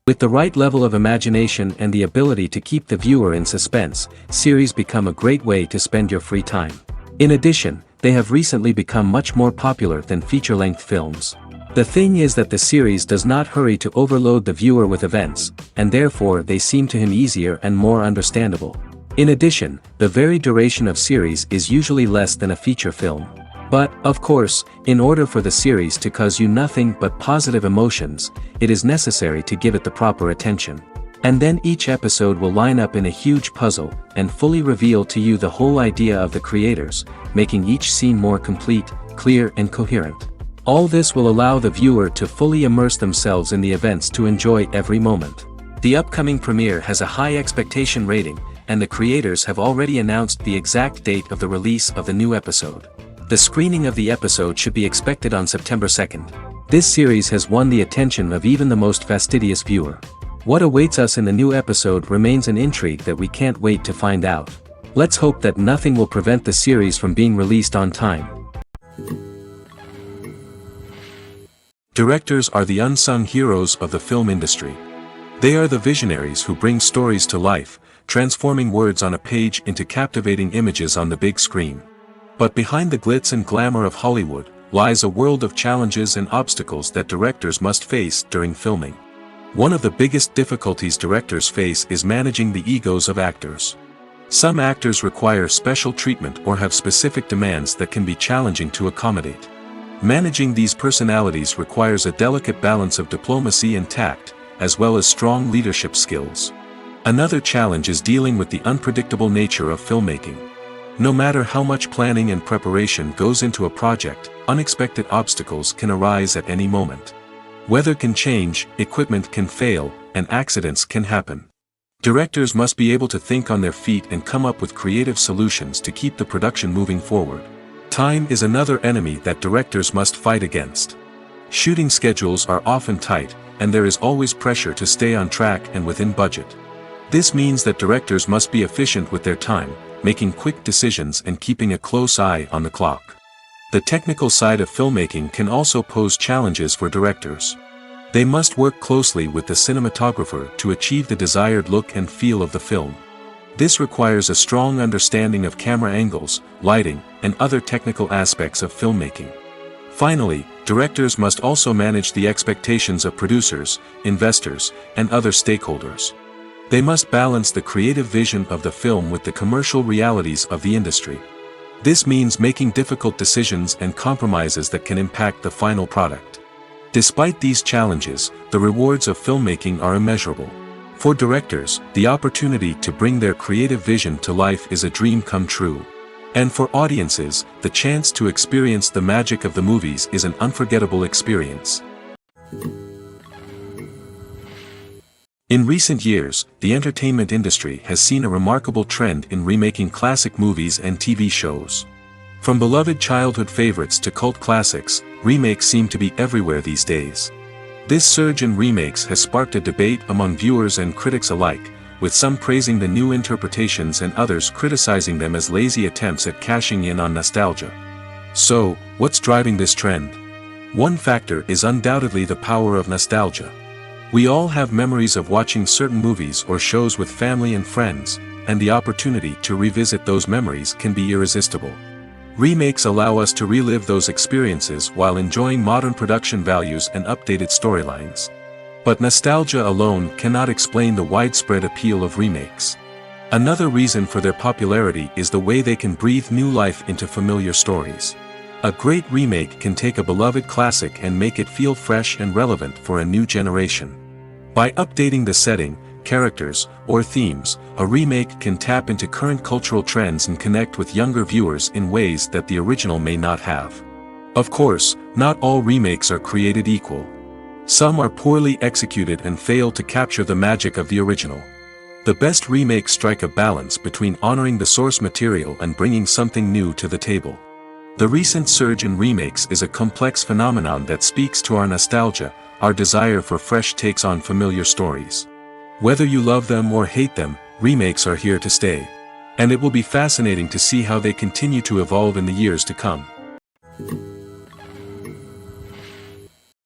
With the right level of imagination and the ability to keep the viewer in suspense, series become a great way to spend your free time. In addition, they have recently become much more popular than feature-length films. The thing is that the series does not hurry to overload the viewer with events, and therefore they seem to him easier and more understandable. In addition, the very duration of series is usually less than a feature film. But, of course, in order for the series to cause you nothing but positive emotions, it is necessary to give it the proper attention. And then each episode will line up in a huge puzzle, and fully reveal to you the whole idea of the creators, making each scene more complete, clear and coherent. All this will allow the viewer to fully immerse themselves in the events to enjoy every moment. The upcoming premiere has a high expectation rating, and the creators have already announced the exact date of the release of the new episode. The screening of the episode should be expected on September 2nd. This series has won the attention of even the most fastidious viewer. What awaits us in the new episode remains an intrigue that we can't wait to find out. Let's hope that nothing will prevent the series from being released on time. Directors are the unsung heroes of the film industry. They are the visionaries who bring stories to life, transforming words on a page into captivating images on the big screen. But behind the glitz and glamour of Hollywood, lies a world of challenges and obstacles that directors must face during filming. One of the biggest difficulties directors face is managing the egos of actors. Some actors require special treatment or have specific demands that can be challenging to accommodate. Managing these personalities requires a delicate balance of diplomacy and tact, as well as strong leadership skills. Another challenge is dealing with the unpredictable nature of filmmaking. No matter how much planning and preparation goes into a project, unexpected obstacles can arise at any moment. Weather can change, equipment can fail, and accidents can happen. Directors must be able to think on their feet and come up with creative solutions to keep the production moving forward. Time is another enemy that directors must fight against. Shooting schedules are often tight, and there is always pressure to stay on track and within budget. This means that directors must be efficient with their time, making quick decisions and keeping a close eye on the clock. The technical side of filmmaking can also pose challenges for directors. They must work closely with the cinematographer to achieve the desired look and feel of the film. This requires a strong understanding of camera angles, lighting, and other technical aspects of filmmaking. Finally, directors must also manage the expectations of producers, investors, and other stakeholders. They must balance the creative vision of the film with the commercial realities of the industry. This means making difficult decisions and compromises that can impact the final product. Despite these challenges, the rewards of filmmaking are immeasurable. For directors, the opportunity to bring their creative vision to life is a dream come true. And for audiences, the chance to experience the magic of the movies is an unforgettable experience. In recent years, the entertainment industry has seen a remarkable trend in remaking classic movies and TV shows. From beloved childhood favorites to cult classics, remakes seem to be everywhere these days. This surge in remakes has sparked a debate among viewers and critics alike, with some praising the new interpretations and others criticizing them as lazy attempts at cashing in on nostalgia. So, what's driving this trend? One factor is undoubtedly the power of nostalgia. We all have memories of watching certain movies or shows with family and friends, and the opportunity to revisit those memories can be irresistible. Remakes allow us to relive those experiences while enjoying modern production values and updated storylines. But nostalgia alone cannot explain the widespread appeal of remakes. Another reason for their popularity is the way they can breathe new life into familiar stories. A great remake can take a beloved classic and make it feel fresh and relevant for a new generation. By updating the setting, characters, or themes, a remake can tap into current cultural trends and connect with younger viewers in ways that the original may not have. Of course, not all remakes are created equal. Some are poorly executed and fail to capture the magic of the original. The best remakes strike a balance between honoring the source material and bringing something new to the table. The recent surge in remakes is a complex phenomenon that speaks to our nostalgia, our desire for fresh takes on familiar stories. Whether you love them or hate them, remakes are here to stay. And it will be fascinating to see how they continue to evolve in the years to come.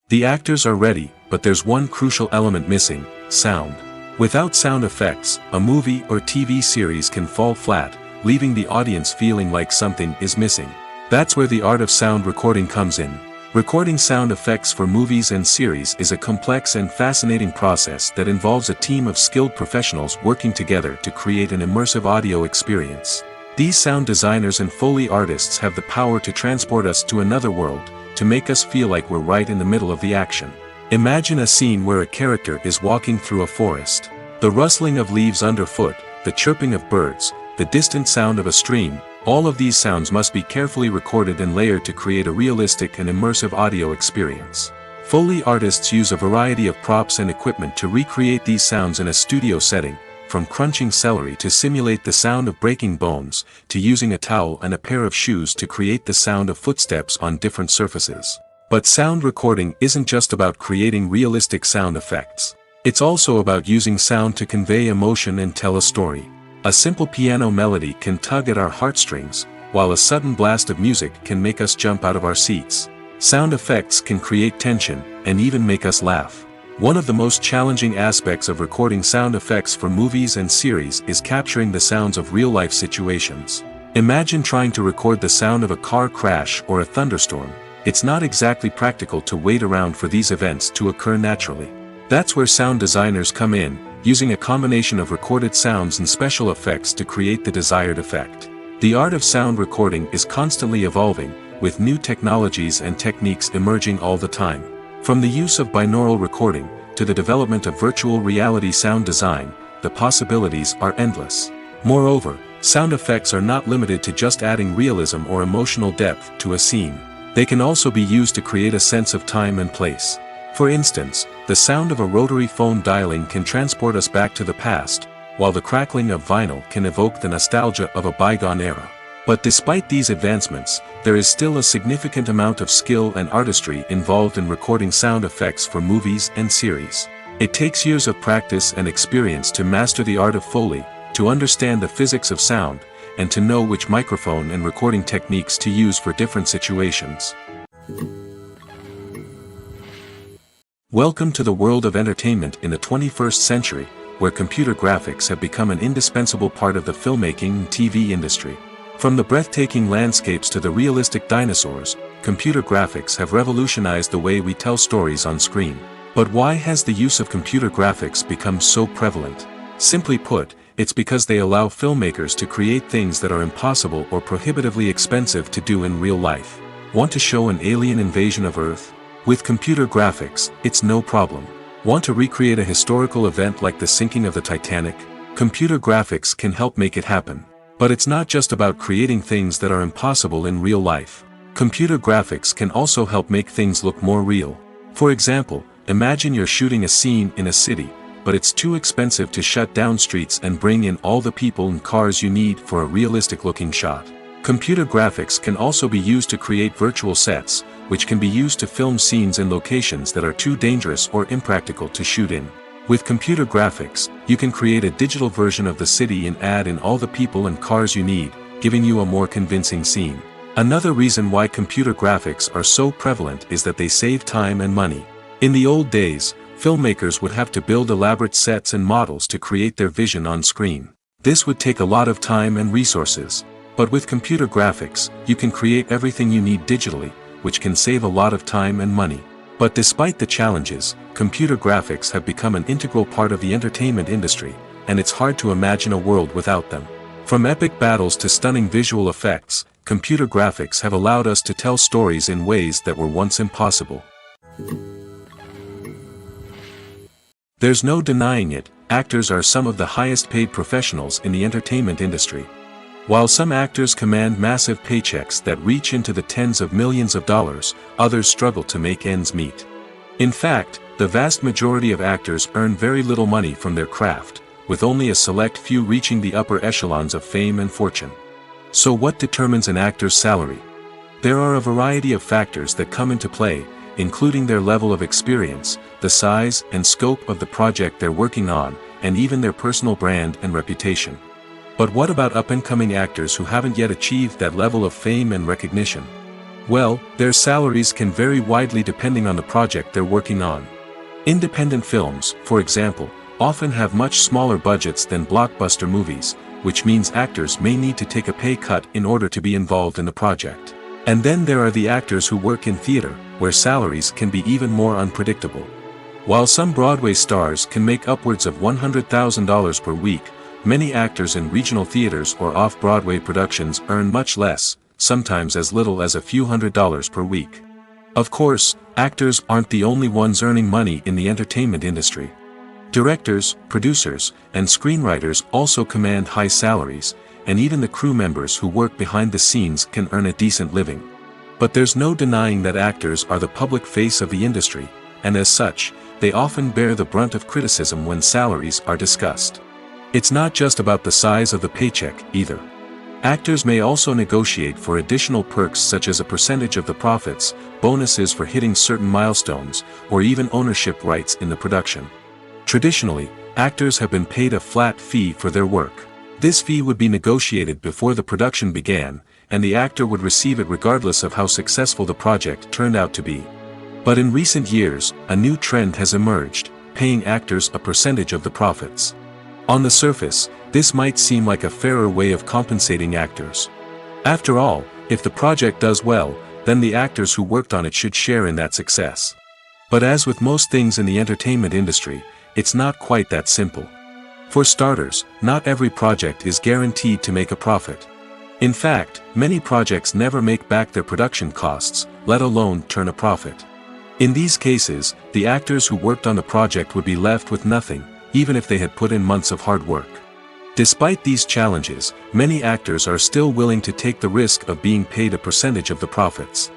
The actors are ready, but there's one crucial element missing: sound. Without sound effects, a movie or TV series can fall flat, leaving the audience feeling like something is missing. That's where the art of sound recording comes in. Recording sound effects for movies and series is a complex and fascinating process that involves a team of skilled professionals working together to create an immersive audio experience. These sound designers and Foley artists have the power to transport us to another world, to make us feel like we're right in the middle of the action. Imagine a scene where a character is walking through a forest. The rustling of leaves underfoot, the chirping of birds, the distant sound of a stream, all of these sounds must be carefully recorded and layered to create a realistic and immersive audio experience. Foley artists use a variety of props and equipment to recreate these sounds in a studio setting, from crunching celery to simulate the sound of breaking bones, to using a towel and a pair of shoes to create the sound of footsteps on different surfaces. But sound recording isn't just about creating realistic sound effects. It's also about using sound to convey emotion and tell a story. A simple piano melody can tug at our heartstrings, while a sudden blast of music can make us jump out of our seats. Sound effects can create tension, and even make us laugh. One of the most challenging aspects of recording sound effects for movies and series is capturing the sounds of real-life situations. Imagine trying to record the sound of a car crash or a thunderstorm. It's not exactly practical to wait around for these events to occur naturally. That's where sound designers come in, using a combination of recorded sounds and special effects to create the desired effect. The art of sound recording is constantly evolving, with new technologies and techniques emerging all the time. From the use of binaural recording, to the development of virtual reality sound design, the possibilities are endless. Moreover, sound effects are not limited to just adding realism or emotional depth to a scene. They can also be used to create a sense of time and place. For instance, the sound of a rotary phone dialing can transport us back to the past, while the crackling of vinyl can evoke the nostalgia of a bygone era. But despite these advancements, there is still a significant amount of skill and artistry involved in recording sound effects for movies and series. It takes years of practice and experience to master the art of Foley, to understand the physics of sound, and to know which microphone and recording techniques to use for different situations. Welcome to the world of entertainment in the 21st century, where computer graphics have become an indispensable part of the filmmaking and TV industry. From the breathtaking landscapes to the realistic dinosaurs, computer graphics have revolutionized the way we tell stories on screen. But why has the use of computer graphics become so prevalent? Simply put, it's because they allow filmmakers to create things that are impossible or prohibitively expensive to do in real life. Want to show an alien invasion of Earth? With computer graphics, it's no problem. Want to recreate a historical event like the sinking of the Titanic? Computer graphics can help make it happen. But it's not just about creating things that are impossible in real life. Computer graphics can also help make things look more real. For example, imagine you're shooting a scene in a city, but it's too expensive to shut down streets and bring in all the people and cars you need for a realistic-looking shot. Computer graphics can also be used to create virtual sets, which can be used to film scenes in locations that are too dangerous or impractical to shoot in. With computer graphics, you can create a digital version of the city and add in all the people and cars you need, giving you a more convincing scene. Another reason why computer graphics are so prevalent is that they save time and money. In the old days, filmmakers would have to build elaborate sets and models to create their vision on screen. This would take a lot of time and resources. But with computer graphics, you can create everything you need digitally, which can save a lot of time and money. But despite the challenges, computer graphics have become an integral part of the entertainment industry, and it's hard to imagine a world without them. From epic battles to stunning visual effects, computer graphics have allowed us to tell stories in ways that were once impossible. There's no denying it, actors are some of the highest paid professionals in the entertainment industry. While some actors command massive paychecks that reach into the tens of millions of dollars, others struggle to make ends meet. In fact, the vast majority of actors earn very little money from their craft, with only a select few reaching the upper echelons of fame and fortune. So what determines an actor's salary? There are a variety of factors that come into play, including their level of experience, the size and scope of the project they're working on, and even their personal brand and reputation. But what about up-and-coming actors who haven't yet achieved that level of fame and recognition? Well, their salaries can vary widely depending on the project they're working on. Independent films, for example, often have much smaller budgets than blockbuster movies, which means actors may need to take a pay cut in order to be involved in the project. And then there are the actors who work in theater, where salaries can be even more unpredictable. While some Broadway stars can make upwards of $100,000 per week, many actors in regional theaters or off-Broadway productions earn much less, sometimes as little as a few $100s per week. Of course, actors aren't the only ones earning money in the entertainment industry. Directors, producers, and screenwriters also command high salaries, and even the crew members who work behind the scenes can earn a decent living. But there's no denying that actors are the public face of the industry, and as such, they often bear the brunt of criticism when salaries are discussed. It's not just about the size of the paycheck, either. Actors may also negotiate for additional perks such as a percentage of the profits, bonuses for hitting certain milestones, or even ownership rights in the production. Traditionally, actors have been paid a flat fee for their work. This fee would be negotiated before the production began, and the actor would receive it regardless of how successful the project turned out to be. But in recent years, a new trend has emerged, paying actors a percentage of the profits. On the surface, this might seem like a fairer way of compensating actors. After all, if the project does well, then the actors who worked on it should share in that success. But as with most things in the entertainment industry, it's not quite that simple. For starters, not every project is guaranteed to make a profit. In fact, many projects never make back their production costs, let alone turn a profit. In these cases, the actors who worked on the project would be left with nothing, even if they had put in months of hard work. Despite these challenges, many actors are still willing to take the risk of being paid a percentage of the profits.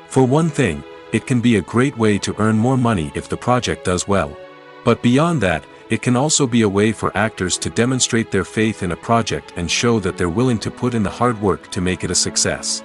For one thing, it can be a great way to earn more money if the project does well. But beyond that, it can also be a way for actors to demonstrate their faith in a project and show that they're willing to put in the hard work to make it a success.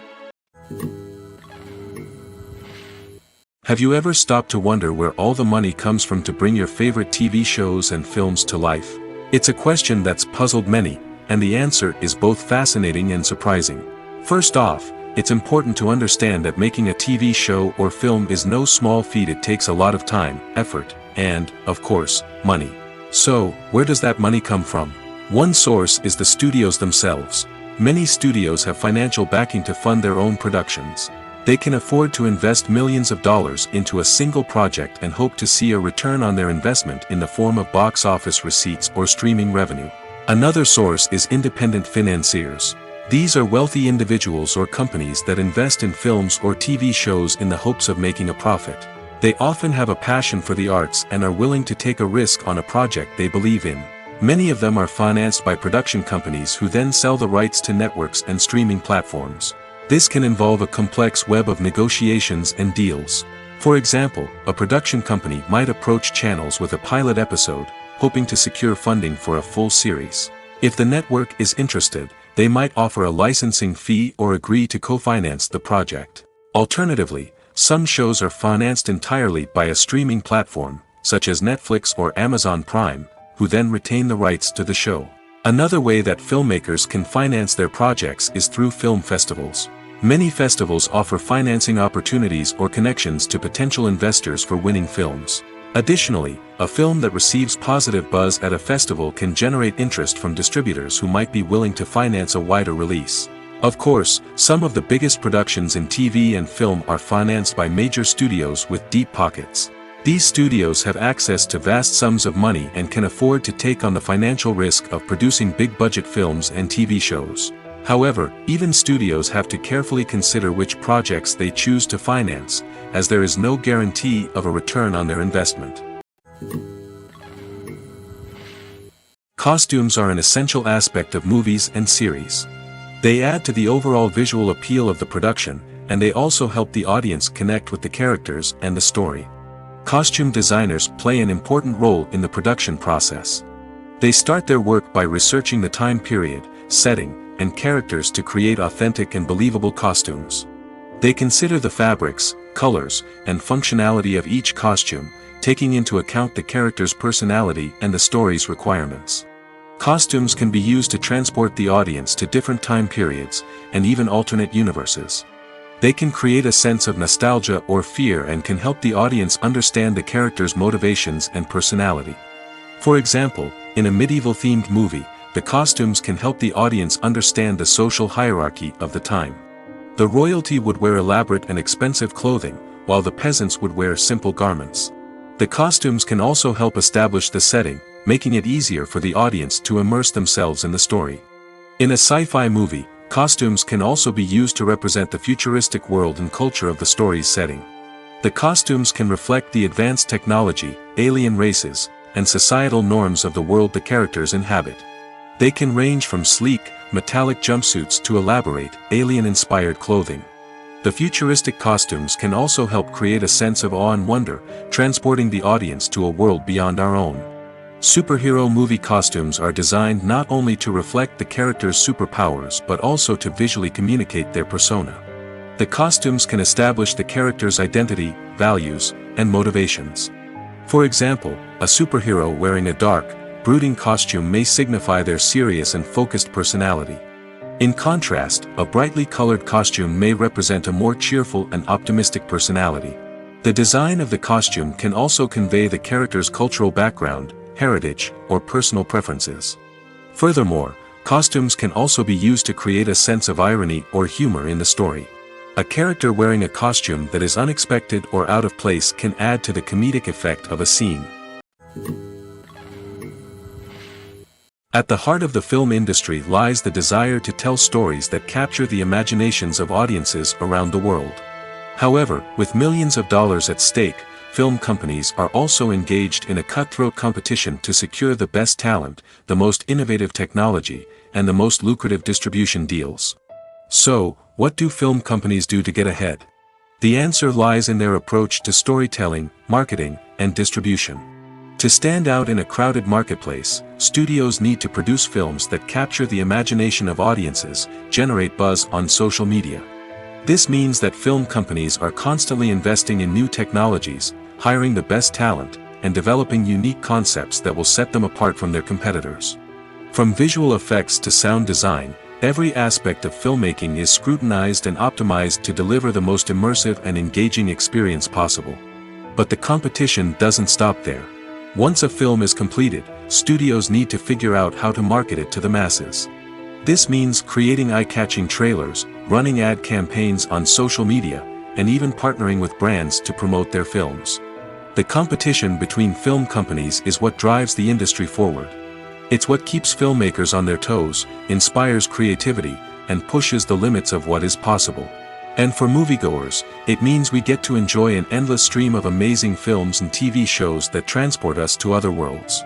Have you ever stopped to wonder where all the money comes from to bring your favorite TV shows and films to life? It's a question that's puzzled many, and the answer is both fascinating and surprising. First off, it's important to understand that making a TV show or film is no small feat. It takes a lot of time, effort, and, of course, money. So, where does that money come from? One source is the studios themselves. Many studios have financial backing to fund their own productions. They can afford to invest millions of dollars into a single project and hope to see a return on their investment in the form of box office receipts or streaming revenue. Another source is independent financiers. These are wealthy individuals or companies that invest in films or TV shows in the hopes of making a profit. They often have a passion for the arts and are willing to take a risk on a project they believe in. Many of them are financed by production companies who then sell the rights to networks and streaming platforms. This can involve a complex web of negotiations and deals. For example, a production company might approach channels with a pilot episode, hoping to secure funding for a full series. If the network is interested, they might offer a licensing fee or agree to co-finance the project. Alternatively, some shows are financed entirely by a streaming platform, such as Netflix or Amazon Prime, who then retain the rights to the show. Another way that filmmakers can finance their projects is through film festivals. Many festivals offer financing opportunities or connections to potential investors for winning films. Additionally, a film that receives positive buzz at a festival can generate interest from distributors who might be willing to finance a wider release. Of course, some of the biggest productions in TV and film are financed by major studios with deep pockets. These studios have access to vast sums of money and can afford to take on the financial risk of producing big-budget films and TV shows. However, even studios have to carefully consider which projects they choose to finance, as there is no guarantee of a return on their investment. Costumes are an essential aspect of movies and series. They add to the overall visual appeal of the production, and they also help the audience connect with the characters and the story. Costume designers play an important role in the production process. They start their work by researching the time period, setting, and characters to create authentic and believable costumes. They consider the fabrics, colors, and functionality of each costume, taking into account the character's personality and the story's requirements. Costumes can be used to transport the audience to different time periods, and even alternate universes. They can create a sense of nostalgia or fear and can help the audience understand the character's motivations and personality. For example, in a medieval-themed movie, the costumes can help the audience understand the social hierarchy of the time. The royalty would wear elaborate and expensive clothing, while the peasants would wear simple garments. The costumes can also help establish the setting, making it easier for the audience to immerse themselves in the story. In a sci-fi movie, costumes can also be used to represent the futuristic world and culture of the story's setting. The costumes can reflect the advanced technology, alien races, and societal norms of the world the characters inhabit. They can range from sleek, metallic jumpsuits to elaborate, alien-inspired clothing. The futuristic costumes can also help create a sense of awe and wonder, transporting the audience to a world beyond our own. Superhero movie costumes are designed not only to reflect the character's superpowers but also to visually communicate their persona. The costumes can establish the character's identity, values, and motivations. For example, a superhero wearing a dark, brooding costume may signify their serious and focused personality. In contrast, a brightly colored costume may represent a more cheerful and optimistic personality. The design of the costume can also convey the character's cultural background, heritage, or personal preferences. Furthermore, costumes can also be used to create a sense of irony or humor in the story. A character wearing a costume that is unexpected or out of place can add to the comedic effect of a scene. At the heart of the film industry lies the desire to tell stories that capture the imaginations of audiences around the world. However, with millions of dollars at stake, film companies are also engaged in a cutthroat competition to secure the best talent, the most innovative technology, and the most lucrative distribution deals. So, what do film companies do to get ahead? The answer lies in their approach to storytelling, marketing, and distribution. To stand out in a crowded marketplace, studios need to produce films that capture the imagination of audiences, generate buzz on social media. This means that film companies are constantly investing in new technologies, hiring the best talent, and developing unique concepts that will set them apart from their competitors. From visual effects to sound design, every aspect of filmmaking is scrutinized and optimized to deliver the most immersive and engaging experience possible. But the competition doesn't stop there. Once a film is completed, studios need to figure out how to market it to the masses. This means creating eye-catching trailers, running ad campaigns on social media, and even partnering with brands to promote their films. The competition between film companies is what drives the industry forward. It's what keeps filmmakers on their toes, inspires creativity, and pushes the limits of what is possible. And for moviegoers, it means we get to enjoy an endless stream of amazing films and TV shows that transport us to other worlds.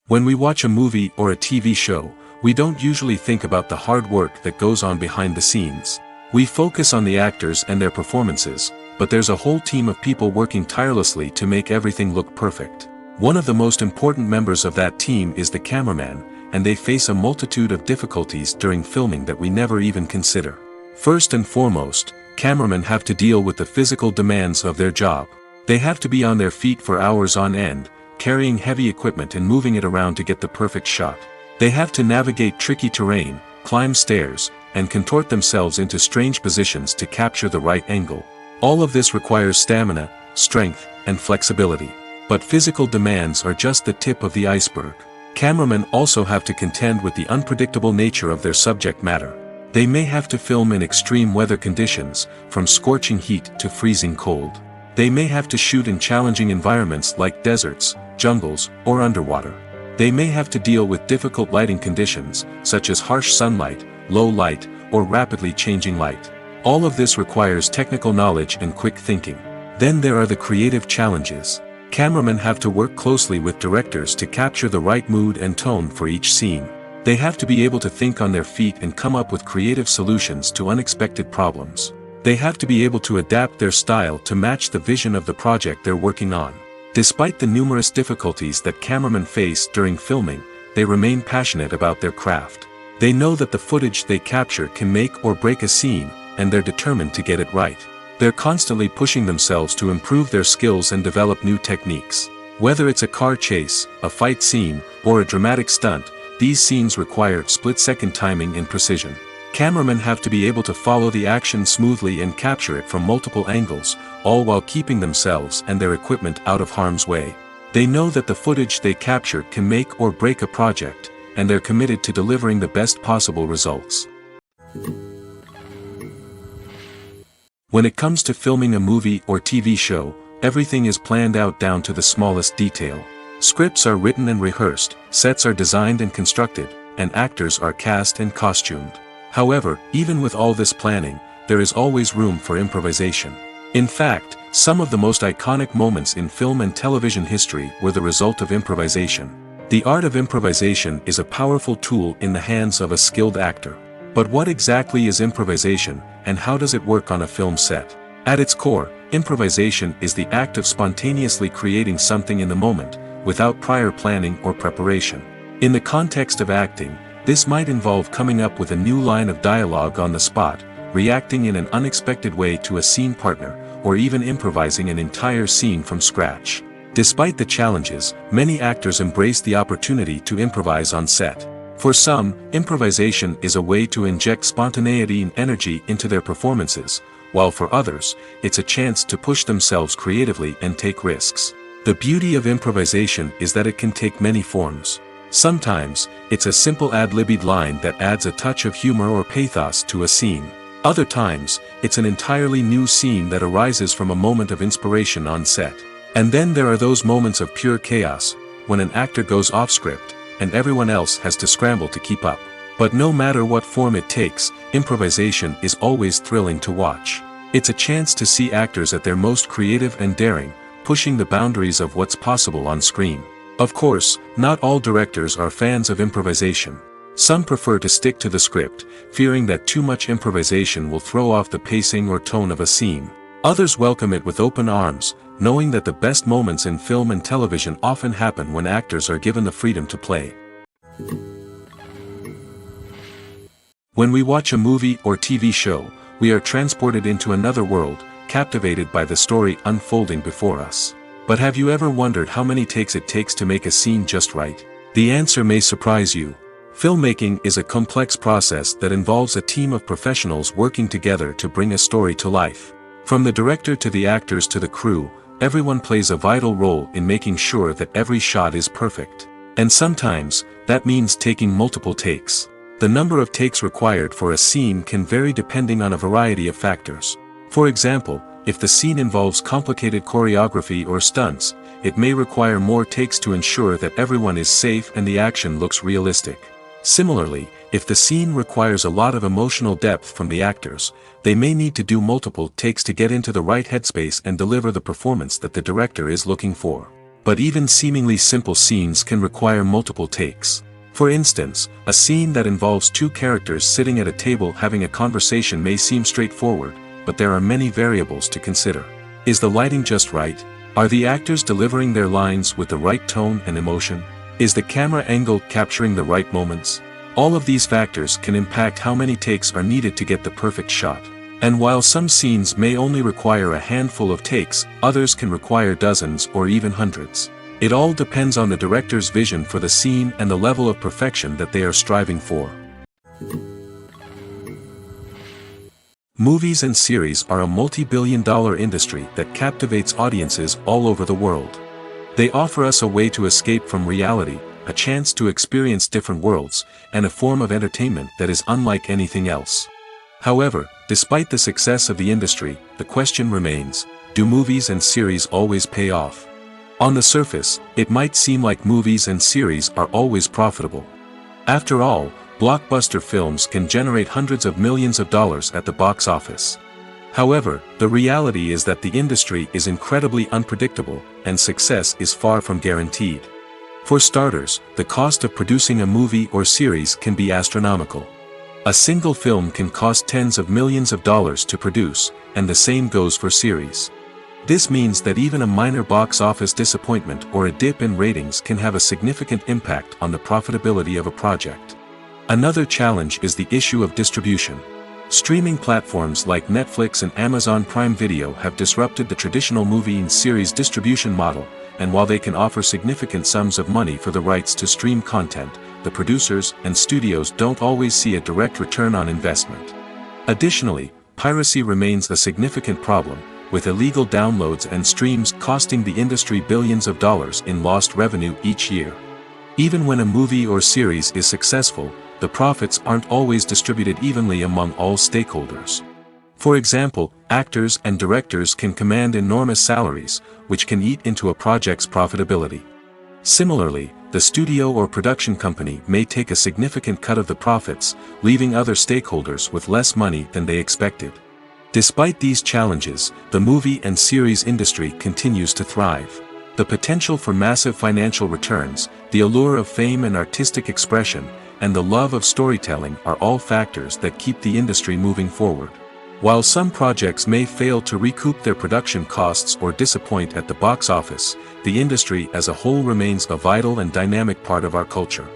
When we watch a movie or a TV show, we don't usually think about the hard work that goes on behind the scenes. We focus on the actors and their performances, but there's a whole team of people working tirelessly to make everything look perfect. One of the most important members of that team is the cameraman, and they face a multitude of difficulties during filming that we never even consider. First and foremost, cameramen have to deal with the physical demands of their job. They have to be on their feet for hours on end, carrying heavy equipment and moving it around to get the perfect shot. They have to navigate tricky terrain, climb stairs, and contort themselves into strange positions to capture the right angle. All of this requires stamina, strength, and flexibility. But physical demands are just the tip of the iceberg. Cameramen also have to contend with the unpredictable nature of their subject matter. They may have to film in extreme weather conditions, from scorching heat to freezing cold. They may have to shoot in challenging environments like deserts, jungles, or underwater. They may have to deal with difficult lighting conditions, such as harsh sunlight, low light, or rapidly changing light. All of this requires technical knowledge and quick thinking. Then there are the creative challenges. Cameramen have to work closely with directors to capture the right mood and tone for each scene. They have to be able to think on their feet and come up with creative solutions to unexpected problems. They have to be able to adapt their style to match the vision of the project they're working on. Despite the numerous difficulties that cameramen face during filming, they remain passionate about their craft. They know that the footage they capture can make or break a scene, and they're determined to get it right. They're constantly pushing themselves to improve their skills and develop new techniques. Whether it's a car chase, a fight scene, or a dramatic stunt, these scenes require split-second timing and precision. Cameramen have to be able to follow the action smoothly and capture it from multiple angles, all while keeping themselves and their equipment out of harm's way. They know that the footage they capture can make or break a project, and they're committed to delivering the best possible results. When it comes to filming a movie or TV show, everything is planned out down to the smallest detail. Scripts are written and rehearsed, sets are designed and constructed, and actors are cast and costumed. However, even with all this planning, there is always room for improvisation. In fact, some of the most iconic moments in film and television history were the result of improvisation. The art of improvisation is a powerful tool in the hands of a skilled actor. But what exactly is improvisation, and how does it work on a film set? At its core, improvisation is the act of spontaneously creating something in the moment, without prior planning or preparation. In the context of acting, this might involve coming up with a new line of dialogue on the spot, reacting in an unexpected way to a scene partner, or even improvising an entire scene from scratch. Despite the challenges, many actors embrace the opportunity to improvise on set. For some, improvisation is a way to inject spontaneity and energy into their performances, while for others, it's a chance to push themselves creatively and take risks. The beauty of improvisation is that it can take many forms. Sometimes, it's a simple ad-libbed line that adds a touch of humor or pathos to a scene. Other times, it's an entirely new scene that arises from a moment of inspiration on set. And then there are those moments of pure chaos, when an actor goes off script, and everyone else has to scramble to keep up. But no matter what form it takes, improvisation is always thrilling to watch. It's a chance to see actors at their most creative and daring, pushing the boundaries of what's possible on screen. Of course, not all directors are fans of improvisation. Some prefer to stick to the script, fearing that too much improvisation will throw off the pacing or tone of a scene. Others welcome it with open arms, knowing that the best moments in film and television often happen when actors are given the freedom to play. When we watch a movie or TV show, we are transported into another world, captivated by the story unfolding before us. But have you ever wondered how many takes it takes to make a scene just right? The answer may surprise you. Filmmaking is a complex process that involves a team of professionals working together to bring a story to life. From the director to the actors to the crew, everyone plays a vital role in making sure that every shot is perfect. And sometimes, that means taking multiple takes. The number of takes required for a scene can vary depending on a variety of factors. For example, if the scene involves complicated choreography or stunts, it may require more takes to ensure that everyone is safe and the action looks realistic. Similarly, if the scene requires a lot of emotional depth from the actors, they may need to do multiple takes to get into the right headspace and deliver the performance that the director is looking for. But even seemingly simple scenes can require multiple takes. For instance, a scene that involves two characters sitting at a table having a conversation may seem straightforward, but there are many variables to consider. Is the lighting just right? Are the actors delivering their lines with the right tone and emotion? Is the camera angle capturing the right moments? All of these factors can impact how many takes are needed to get the perfect shot. And while some scenes may only require a handful of takes, others can require dozens or even hundreds. It all depends on the director's vision for the scene and the level of perfection that they are striving for. Movies and series are a multi-billion-dollar industry that captivates audiences all over the world. They offer us a way to escape from reality, a chance to experience different worlds, and a form of entertainment that is unlike anything else. However, despite the success of the industry, the question remains, do movies and series always pay off? On the surface, it might seem like movies and series are always profitable. After all, blockbuster films can generate hundreds of millions of dollars at the box office. However, the reality is that the industry is incredibly unpredictable, and success is far from guaranteed. For starters, the cost of producing a movie or series can be astronomical. A single film can cost tens of millions of dollars to produce, and the same goes for series. This means that even a minor box office disappointment or a dip in ratings can have a significant impact on the profitability of a project. Another challenge is the issue of distribution. Streaming platforms like Netflix and Amazon Prime Video have disrupted the traditional movie and series distribution model, and while they can offer significant sums of money for the rights to stream content, the producers and studios don't always see a direct return on investment. Additionally, piracy remains a significant problem, with illegal downloads and streams costing the industry billions of dollars in lost revenue each year. Even when a movie or series is successful, the profits aren't always distributed evenly among all stakeholders. For example, actors and directors can command enormous salaries, which can eat into a project's profitability. Similarly, the studio or production company may take a significant cut of the profits, leaving other stakeholders with less money than they expected. Despite these challenges, the movie and series industry continues to thrive. The potential for massive financial returns, the allure of fame and artistic expression, and the love of storytelling are all factors that keep the industry moving forward. While some projects may fail to recoup their production costs or disappoint at the box office, the industry as a whole remains a vital and dynamic part of our culture.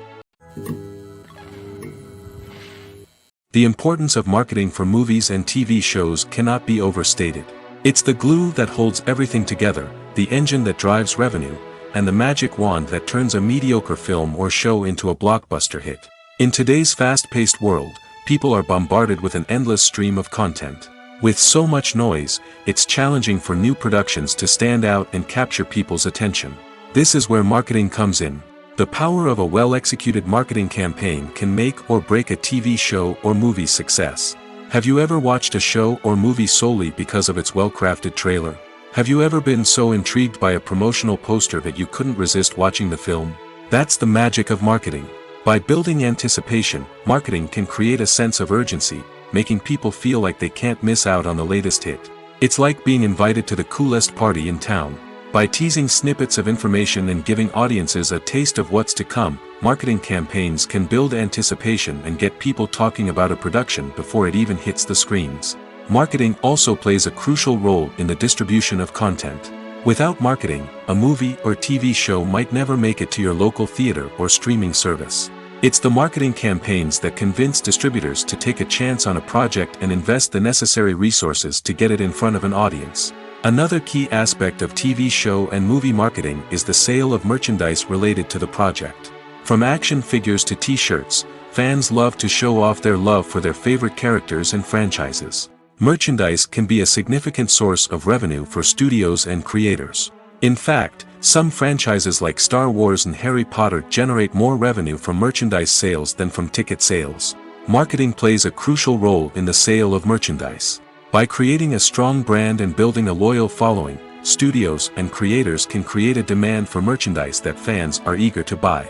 The importance of marketing for movies and TV shows cannot be overstated. It's the glue that holds everything together, the engine that drives revenue, and the magic wand that turns a mediocre film or show into a blockbuster hit. In today's fast-paced world, people are bombarded with an endless stream of content. With so much noise, it's challenging for new productions to stand out and capture people's attention. This is where marketing comes in. The power of a well-executed marketing campaign can make or break a TV show or movie's success. Have you ever watched a show or movie solely because of its well-crafted trailer? Have you ever been so intrigued by a promotional poster that you couldn't resist watching the film? That's the magic of marketing. By building anticipation, marketing can create a sense of urgency, making people feel like they can't miss out on the latest hit. It's like being invited to the coolest party in town. By teasing snippets of information and giving audiences a taste of what's to come, marketing campaigns can build anticipation and get people talking about a production before it even hits the screens. Marketing also plays a crucial role in the distribution of content. Without marketing, a movie or TV show might never make it to your local theater or streaming service. It's the marketing campaigns that convince distributors to take a chance on a project and invest the necessary resources to get it in front of an audience. Another key aspect of TV show and movie marketing is the sale of merchandise related to the project. From action figures to t-shirts, fans love to show off their love for their favorite characters and franchises. Merchandise can be a significant source of revenue for studios and creators. In fact, some franchises like Star Wars and Harry Potter generate more revenue from merchandise sales than from ticket sales. Marketing plays a crucial role in the sale of merchandise. By creating a strong brand and building a loyal following, studios and creators can create a demand for merchandise that fans are eager to buy.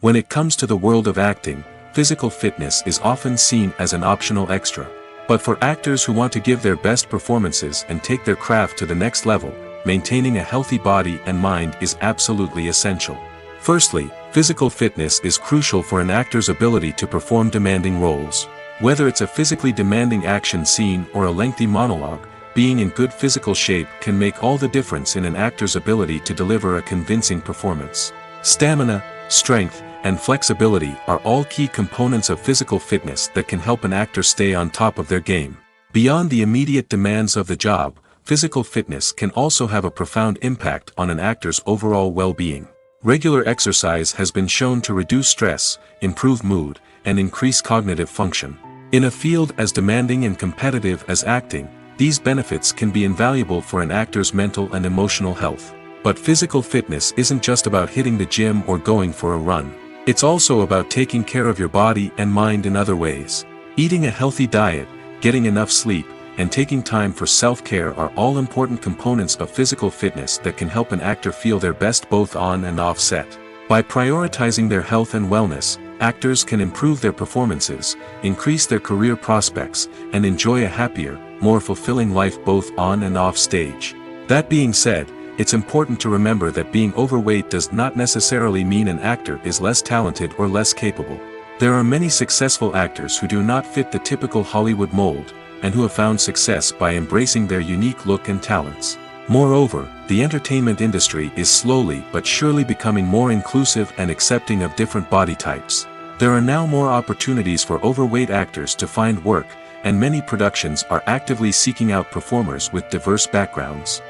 When it comes to the world of acting, physical fitness is often seen as an optional extra. But for actors who want to give their best performances and take their craft to the next level, maintaining a healthy body and mind is absolutely essential. Firstly, physical fitness is crucial for an actor's ability to perform demanding roles. Whether it's a physically demanding action scene or a lengthy monologue, being in good physical shape can make all the difference in an actor's ability to deliver a convincing performance. Stamina, strength, and flexibility are all key components of physical fitness that can help an actor stay on top of their game. Beyond the immediate demands of the job, physical fitness can also have a profound impact on an actor's overall well-being. Regular exercise has been shown to reduce stress, improve mood, and increase cognitive function. In a field as demanding and competitive as acting, these benefits can be invaluable for an actor's mental and emotional health. But physical fitness isn't just about hitting the gym or going for a run. It's also about taking care of your body and mind in other ways. Eating a healthy diet, getting enough sleep, and taking time for self-care are all important components of physical fitness that can help an actor feel their best both on and off set. By prioritizing their health and wellness, actors can improve their performances, increase their career prospects, and enjoy a happier, more fulfilling life both on and off stage. That being said, it's important to remember that being overweight does not necessarily mean an actor is less talented or less capable. There are many successful actors who do not fit the typical Hollywood mold, and who have found success by embracing their unique look and talents. Moreover, the entertainment industry is slowly but surely becoming more inclusive and accepting of different body types. There are now more opportunities for overweight actors to find work, and many productions are actively seeking out performers with diverse backgrounds.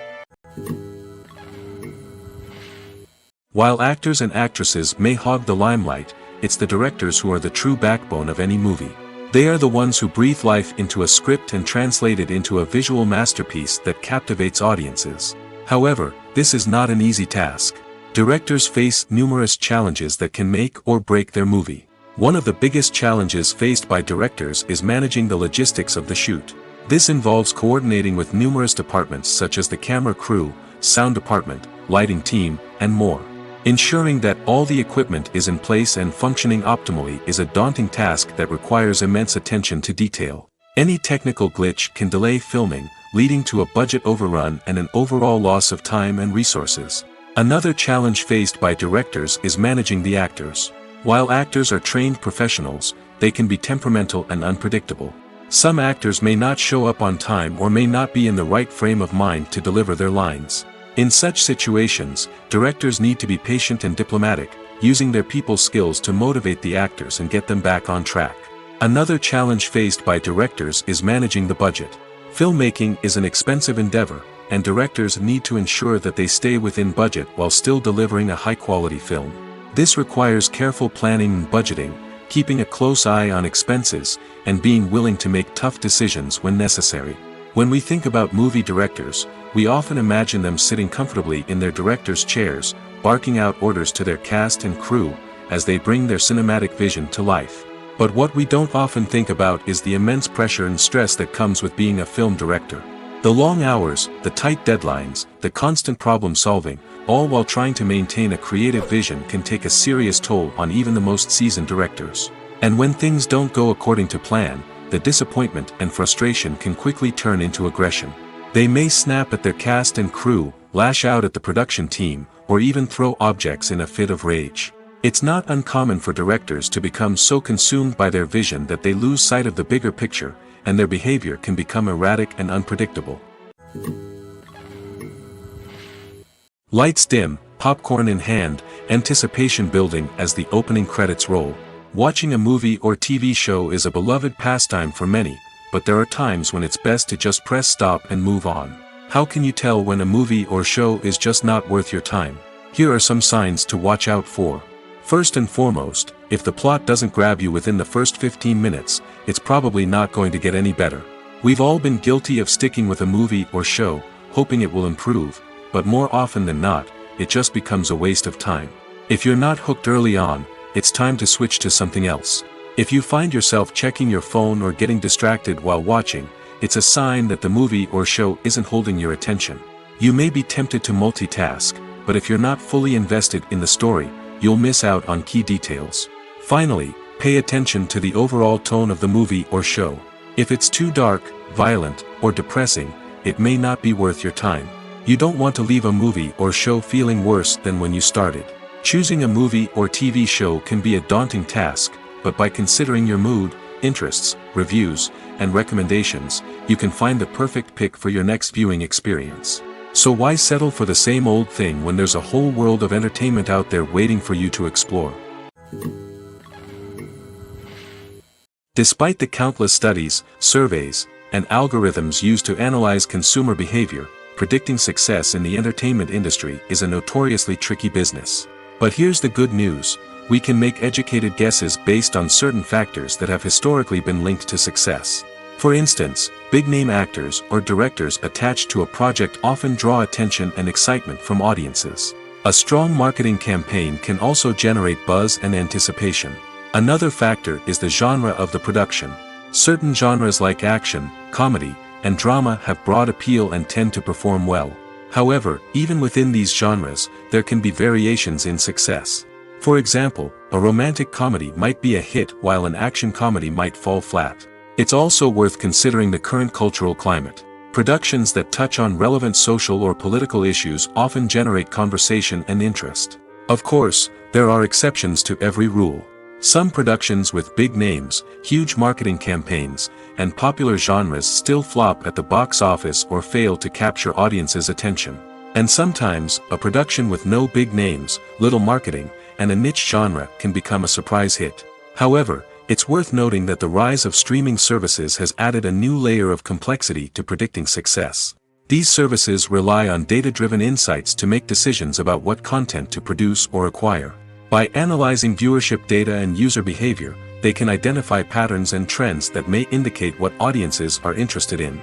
While actors and actresses may hog the limelight, it's the directors who are the true backbone of any movie. They are the ones who breathe life into a script and translate it into a visual masterpiece that captivates audiences. However, this is not an easy task. Directors face numerous challenges that can make or break their movie. One of the biggest challenges faced by directors is managing the logistics of the shoot. This involves coordinating with numerous departments such as the camera crew, sound department, lighting team, and more. Ensuring that all the equipment is in place and functioning optimally is a daunting task that requires immense attention to detail. Any technical glitch can delay filming, leading to a budget overrun and an overall loss of time and resources. Another challenge faced by directors is managing the actors. While actors are trained professionals, they can be temperamental and unpredictable. Some actors may not show up on time or may not be in the right frame of mind to deliver their lines. In such situations, directors need to be patient and diplomatic, using their people skills to motivate the actors and get them back on track. Another challenge faced by directors is managing the budget. Filmmaking is an expensive endeavor, and directors need to ensure that they stay within budget while still delivering a high-quality film. This requires careful planning and budgeting, keeping a close eye on expenses, and being willing to make tough decisions when necessary. When we think about movie directors, we often imagine them sitting comfortably in their director's chairs, barking out orders to their cast and crew, as they bring their cinematic vision to life. But what we don't often think about is the immense pressure and stress that comes with being a film director. The long hours, the tight deadlines, the constant problem solving, all while trying to maintain a creative vision can take a serious toll on even the most seasoned directors. And when things don't go according to plan, the disappointment and frustration can quickly turn into aggression. They may snap at their cast and crew, lash out at the production team, or even throw objects in a fit of rage. It's not uncommon for directors to become so consumed by their vision that they lose sight of the bigger picture, and their behavior can become erratic and unpredictable. Lights dim, popcorn in hand, anticipation building as the opening credits roll. Watching a movie or TV show is a beloved pastime for many, but there are times when it's best to just press stop and move on. How can you tell when a movie or show is just not worth your time? Here are some signs to watch out for. First and foremost, if the plot doesn't grab you within the first 15 minutes, it's probably not going to get any better. We've all been guilty of sticking with a movie or show, hoping it will improve, but more often than not, it just becomes a waste of time. If you're not hooked early on, it's time to switch to something else. If you find yourself checking your phone or getting distracted while watching, it's a sign that the movie or show isn't holding your attention. You may be tempted to multitask, but if you're not fully invested in the story, you'll miss out on key details. Finally, pay attention to the overall tone of the movie or show. If it's too dark, violent, or depressing, it may not be worth your time. You don't want to leave a movie or show feeling worse than when you started. Choosing a movie or TV show can be a daunting task, but by considering your mood, interests, reviews, and recommendations, you can find the perfect pick for your next viewing experience. So why settle for the same old thing when there's a whole world of entertainment out there waiting for you to explore? Despite the countless studies, surveys, and algorithms used to analyze consumer behavior, predicting success in the entertainment industry is a notoriously tricky business. But here's the good news: we can make educated guesses based on certain factors that have historically been linked to success. For instance, big-name actors or directors attached to a project often draw attention and excitement from audiences. A strong marketing campaign can also generate buzz and anticipation. Another factor is the genre of the production. Certain genres like action, comedy, and drama have broad appeal and tend to perform well. However, even within these genres, there can be variations in success. For example, a romantic comedy might be a hit while an action comedy might fall flat. It's also worth considering the current cultural climate. Productions that touch on relevant social or political issues often generate conversation and interest. Of course, there are exceptions to every rule. Some productions with big names, huge marketing campaigns, and popular genres still flop at the box office or fail to capture audiences' attention. And sometimes, a production with no big names, little marketing, and a niche genre can become a surprise hit. However, it's worth noting that the rise of streaming services has added a new layer of complexity to predicting success. These services rely on data-driven insights to make decisions about what content to produce or acquire. By analyzing viewership data and user behavior, they can identify patterns and trends that may indicate what audiences are interested in.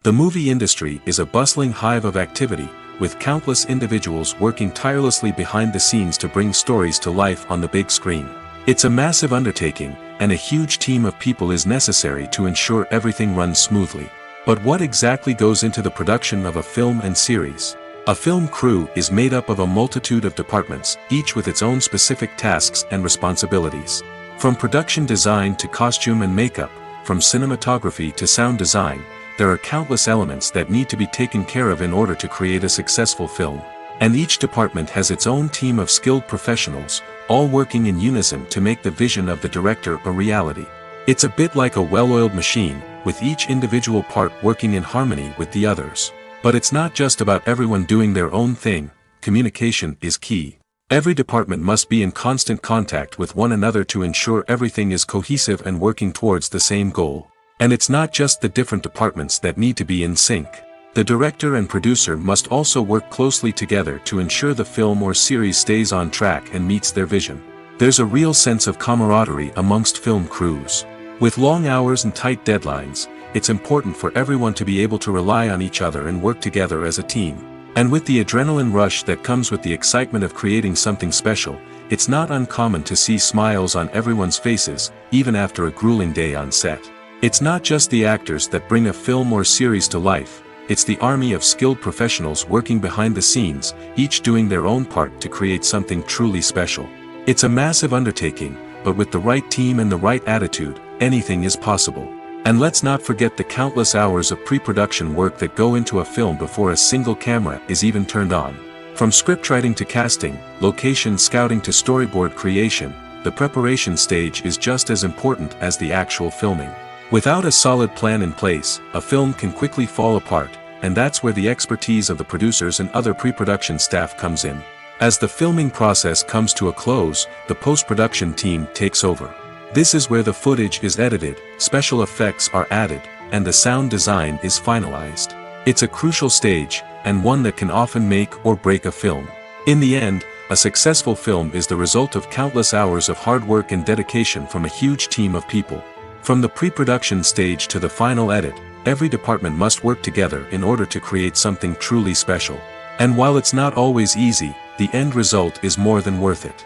The movie industry is a bustling hive of activity, with countless individuals working tirelessly behind the scenes to bring stories to life on the big screen. It's a massive undertaking, and a huge team of people is necessary to ensure everything runs smoothly. But what exactly goes into the production of a film and series? A film crew is made up of a multitude of departments, each with its own specific tasks and responsibilities. From production design to costume and makeup, from cinematography to sound design, there are countless elements that need to be taken care of in order to create a successful film. And each department has its own team of skilled professionals, all working in unison to make the vision of the director a reality. It's a bit like a well-oiled machine, with each individual part working in harmony with the others. But it's not just about everyone doing their own thing. Communication is key. Every department must be in constant contact with one another to ensure everything is cohesive and working towards the same goal. And it's not just the different departments that need to be in sync. The director and producer must also work closely together to ensure the film or series stays on track and meets their vision. There's a real sense of camaraderie amongst film crews. With long hours and tight deadlines, it's important for everyone to be able to rely on each other and work together as a team. And with the adrenaline rush that comes with the excitement of creating something special, it's not uncommon to see smiles on everyone's faces, even after a grueling day on set. It's not just the actors that bring a film or series to life, it's the army of skilled professionals working behind the scenes, each doing their own part to create something truly special. It's a massive undertaking, but with the right team and the right attitude, anything is possible. And let's not forget the countless hours of pre-production work that go into a film before a single camera is even turned on. From scriptwriting to casting, location scouting to storyboard creation, the preparation stage is just as important as the actual filming. Without a solid plan in place, a film can quickly fall apart, and that's where the expertise of the producers and other pre-production staff comes in. As the filming process comes to a close, the post-production team takes over. This is where the footage is edited, special effects are added, and the sound design is finalized. It's a crucial stage, and one that can often make or break a film. In the end, a successful film is the result of countless hours of hard work and dedication from a huge team of people. From the pre-production stage to the final edit, every department must work together in order to create something truly special. And while it's not always easy, the end result is more than worth it.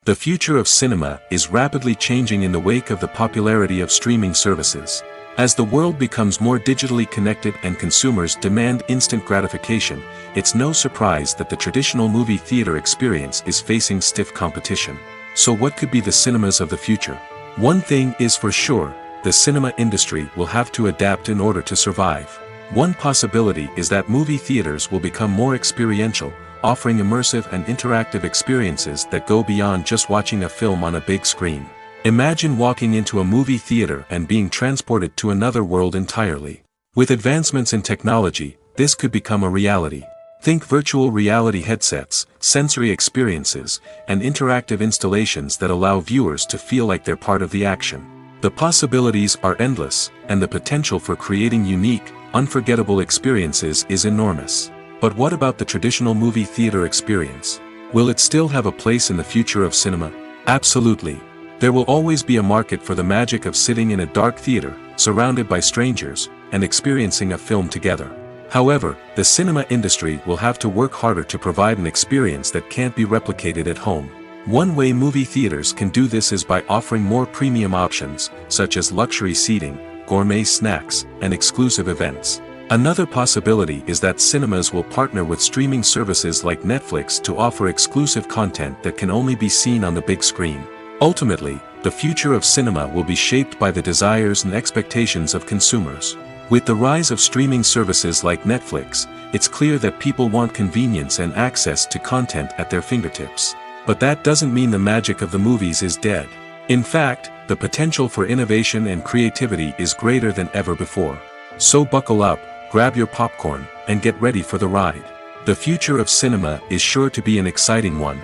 The future of cinema is rapidly changing in the wake of the popularity of streaming services. As the world becomes more digitally connected and consumers demand instant gratification, it's no surprise that the traditional movie theater experience is facing stiff competition. So what could be the cinemas of the future? One thing is for sure, the cinema industry will have to adapt in order to survive. One possibility is that movie theaters will become more experiential, offering immersive and interactive experiences that go beyond just watching a film on a big screen. Imagine walking into a movie theater and being transported to another world entirely. With advancements in technology, this could become a reality. Think virtual reality headsets, sensory experiences, and interactive installations that allow viewers to feel like they're part of the action. The possibilities are endless, and the potential for creating unique, unforgettable experiences is enormous. But what about the traditional movie theater experience? Will it still have a place in the future of cinema? Absolutely. There will always be a market for the magic of sitting in a dark theater, surrounded by strangers, and experiencing a film together. However, the cinema industry will have to work harder to provide an experience that can't be replicated at home. One way movie theaters can do this is by offering more premium options, such as luxury seating, gourmet snacks, and exclusive events. Another possibility is that cinemas will partner with streaming services like Netflix to offer exclusive content that can only be seen on the big screen. Ultimately, the future of cinema will be shaped by the desires and expectations of consumers. With the rise of streaming services like Netflix, it's clear that people want convenience and access to content at their fingertips. But that doesn't mean the magic of the movies is dead. In fact, the potential for innovation and creativity is greater than ever before. So buckle up, grab your popcorn, and get ready for the ride. The future of cinema is sure to be an exciting one.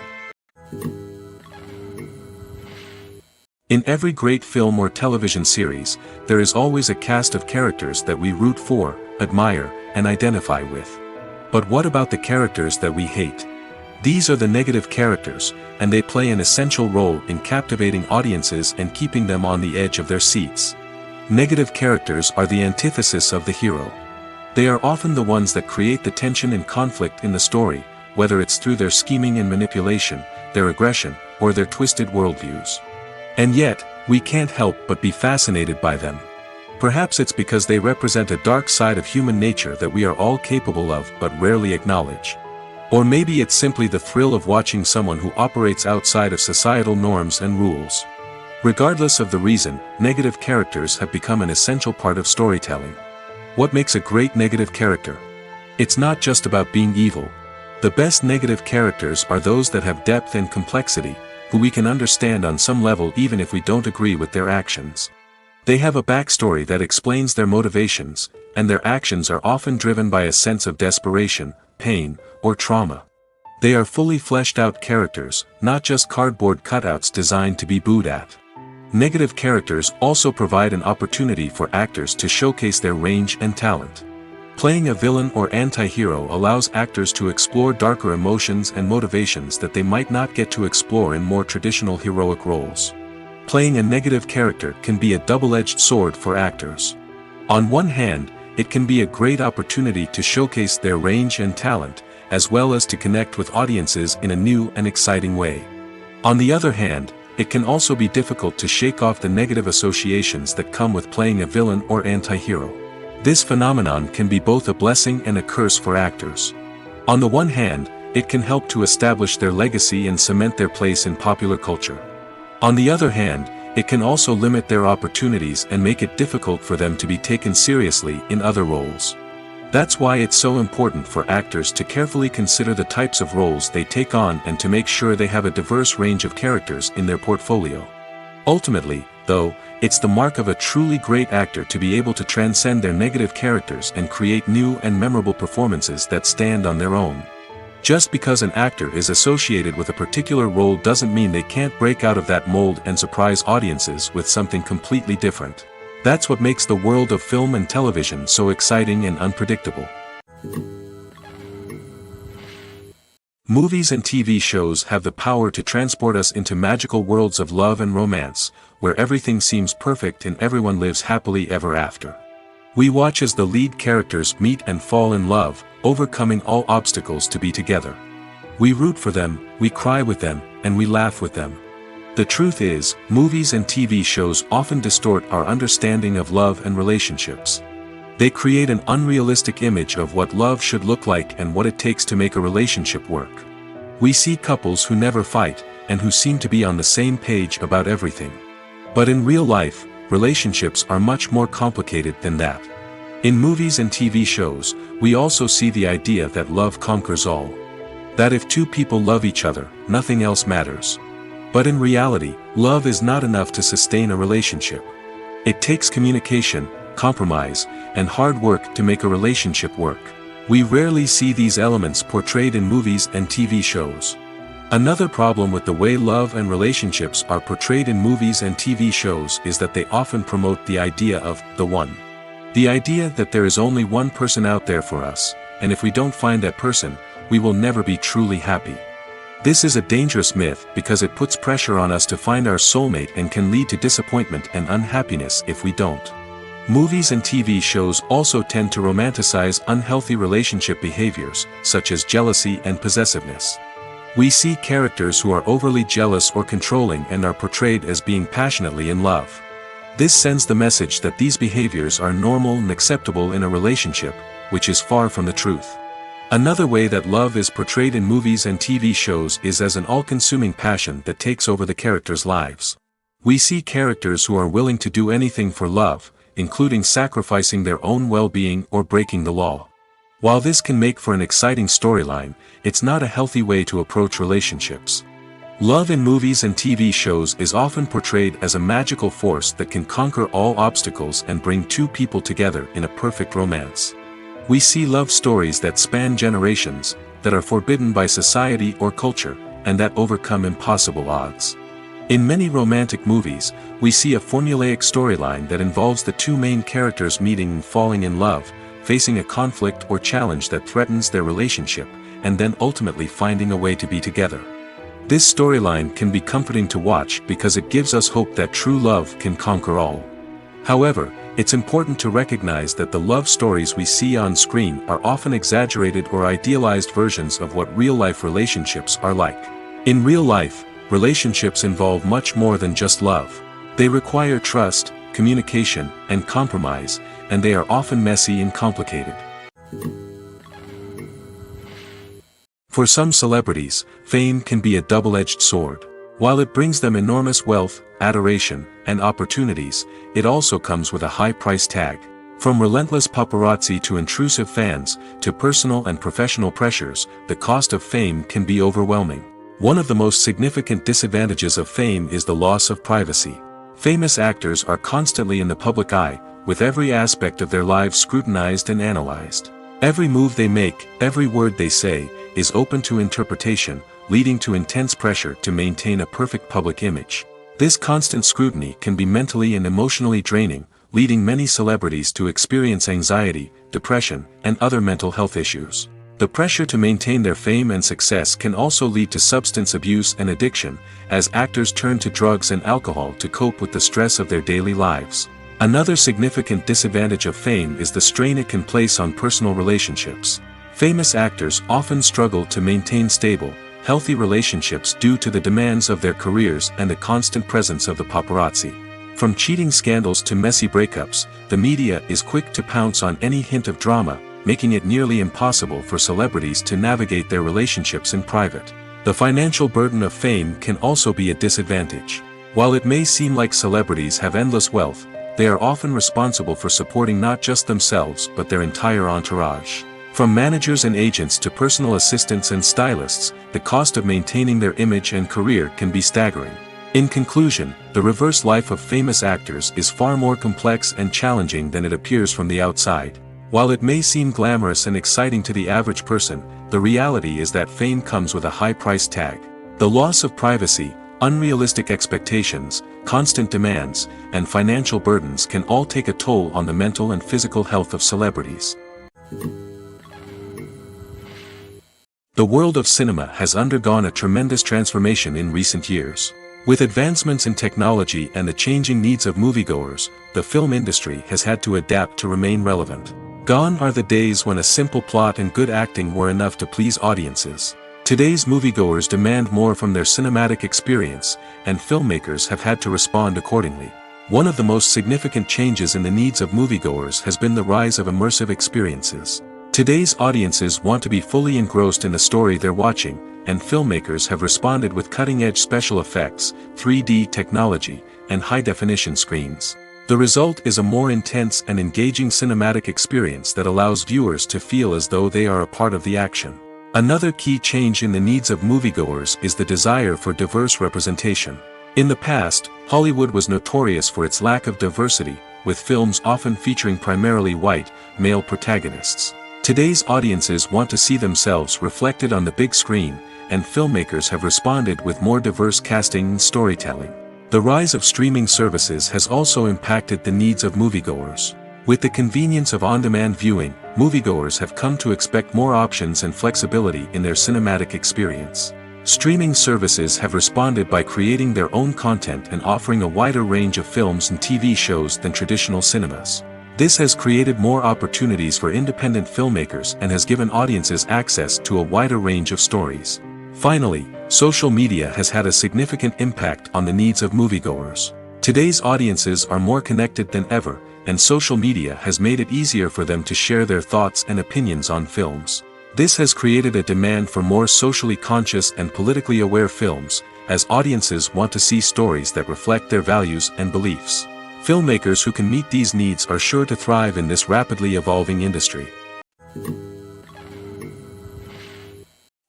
In every great film or television series, there is always a cast of characters that we root for, admire, and identify with. But what about the characters that we hate? These are the negative characters, and they play an essential role in captivating audiences and keeping them on the edge of their seats. Negative characters are the antithesis of the hero. They are often the ones that create the tension and conflict in the story, whether it's through their scheming and manipulation, their aggression, or their twisted worldviews. And yet, we can't help but be fascinated by them. Perhaps it's because they represent a dark side of human nature that we are all capable of but rarely acknowledge. Or maybe it's simply the thrill of watching someone who operates outside of societal norms and rules. Regardless of the reason, negative characters have become an essential part of storytelling. What makes a great negative character? It's not just about being evil. The best negative characters are those that have depth and complexity, who we can understand on some level even if we don't agree with their actions. They have a backstory that explains their motivations, and their actions are often driven by a sense of desperation, pain, or trauma. They are fully fleshed out characters, not just cardboard cutouts designed to be booed at. Negative characters also provide an opportunity for actors to showcase their range and talent. Playing a villain or anti-hero allows actors to explore darker emotions and motivations that they might not get to explore in more traditional heroic roles. Playing a negative character can be a double-edged sword for actors. On one hand, it can be a great opportunity to showcase their range and talent, as well as to connect with audiences in a new and exciting way. On the other hand, it can also be difficult to shake off the negative associations that come with playing a villain or anti-hero. This phenomenon can be both a blessing and a curse for actors. On the one hand, it can help to establish their legacy and cement their place in popular culture. On the other hand, it can also limit their opportunities and make it difficult for them to be taken seriously in other roles. That's why it's so important for actors to carefully consider the types of roles they take on and to make sure they have a diverse range of characters in their portfolio. Ultimately, though, it's the mark of a truly great actor to be able to transcend their negative characters and create new and memorable performances that stand on their own. Just because an actor is associated with a particular role doesn't mean they can't break out of that mold and surprise audiences with something completely different. That's what makes the world of film and television so exciting and unpredictable. Movies and TV shows have the power to transport us into magical worlds of love and romance, where everything seems perfect and everyone lives happily ever after. We watch as the lead characters meet and fall in love, overcoming all obstacles to be together. We root for them, we cry with them, and we laugh with them. The truth is, movies and TV shows often distort our understanding of love and relationships. They create an unrealistic image of what love should look like and what it takes to make a relationship work. We see couples who never fight, and who seem to be on the same page about everything. But in real life, relationships are much more complicated than that. In movies and TV shows, we also see the idea that love conquers all. That if two people love each other, nothing else matters. But in reality, love is not enough to sustain a relationship. It takes communication, compromise, and hard work to make a relationship work. We rarely see these elements portrayed in movies and TV shows. Another problem with the way love and relationships are portrayed in movies and TV shows is that they often promote the idea of the one. The idea that there is only one person out there for us, and if we don't find that person, we will never be truly happy. This is a dangerous myth because it puts pressure on us to find our soulmate and can lead to disappointment and unhappiness if we don't. Movies and TV shows also tend to romanticize unhealthy relationship behaviors, such as jealousy and possessiveness. We see characters who are overly jealous or controlling and are portrayed as being passionately in love. This sends the message that these behaviors are normal and acceptable in a relationship, which is far from the truth. Another way that love is portrayed in movies and TV shows is as an all-consuming passion that takes over the characters' lives. We see characters who are willing to do anything for love, including sacrificing their own well-being or breaking the law. While this can make for an exciting storyline, it's not a healthy way to approach relationships. Love in movies and TV shows is often portrayed as a magical force that can conquer all obstacles and bring two people together in a perfect romance. We see love stories that span generations, that are forbidden by society or culture, and that overcome impossible odds. In many romantic movies, we see a formulaic storyline that involves the two main characters meeting and falling in love, facing a conflict or challenge that threatens their relationship, and then ultimately finding a way to be together. This storyline can be comforting to watch because it gives us hope that true love can conquer all. However, it's important to recognize that the love stories we see on screen are often exaggerated or idealized versions of what real-life relationships are like. In real life, relationships involve much more than just love. They require trust, communication, and compromise, and they are often messy and complicated. For some celebrities, fame can be a double-edged sword. While it brings them enormous wealth, adoration, and opportunities, it also comes with a high price tag. From relentless paparazzi to intrusive fans, to personal and professional pressures, the cost of fame can be overwhelming. One of the most significant disadvantages of fame is the loss of privacy. Famous actors are constantly in the public eye, with every aspect of their lives scrutinized and analyzed. Every move they make, every word they say, is open to interpretation, leading to intense pressure to maintain a perfect public image. This constant scrutiny can be mentally and emotionally draining, leading many celebrities to experience anxiety, depression, and other mental health issues. The pressure to maintain their fame and success can also lead to substance abuse and addiction, as actors turn to drugs and alcohol to cope with the stress of their daily lives. Another significant disadvantage of fame is the strain it can place on personal relationships. Famous actors often struggle to maintain stable, healthy relationships due to the demands of their careers and the constant presence of the paparazzi. From cheating scandals to messy breakups, the media is quick to pounce on any hint of drama, making it nearly impossible for celebrities to navigate their relationships in private. The financial burden of fame can also be a disadvantage. While it may seem like celebrities have endless wealth, they are often responsible for supporting not just themselves but their entire entourage. From managers and agents to personal assistants and stylists, the cost of maintaining their image and career can be staggering. In conclusion, the reverse life of famous actors is far more complex and challenging than it appears from the outside. While it may seem glamorous and exciting to the average person, the reality is that fame comes with a high price tag. The loss of privacy, unrealistic expectations, constant demands, and financial burdens can all take a toll on the mental and physical health of celebrities. The world of cinema has undergone a tremendous transformation in recent years. With advancements in technology and the changing needs of moviegoers, the film industry has had to adapt to remain relevant. Gone are the days when a simple plot and good acting were enough to please audiences. Today's moviegoers demand more from their cinematic experience, and filmmakers have had to respond accordingly. One of the most significant changes in the needs of moviegoers has been the rise of immersive experiences. Today's audiences want to be fully engrossed in the story they're watching, and filmmakers have responded with cutting-edge special effects, 3D technology, and high-definition screens. The result is a more intense and engaging cinematic experience that allows viewers to feel as though they are a part of the action. Another key change in the needs of moviegoers is the desire for diverse representation. In the past, Hollywood was notorious for its lack of diversity, with films often featuring primarily white, male protagonists. Today's audiences want to see themselves reflected on the big screen, and filmmakers have responded with more diverse casting and storytelling. The rise of streaming services has also impacted the needs of moviegoers. With the convenience of on-demand viewing, moviegoers have come to expect more options and flexibility in their cinematic experience. Streaming services have responded by creating their own content and offering a wider range of films and TV shows than traditional cinemas. This has created more opportunities for independent filmmakers and has given audiences access to a wider range of stories. Finally, social media has had a significant impact on the needs of moviegoers. Today's audiences are more connected than ever, and social media has made it easier for them to share their thoughts and opinions on films. This has created a demand for more socially conscious and politically aware films, as audiences want to see stories that reflect their values and beliefs. Filmmakers who can meet these needs are sure to thrive in this rapidly evolving industry.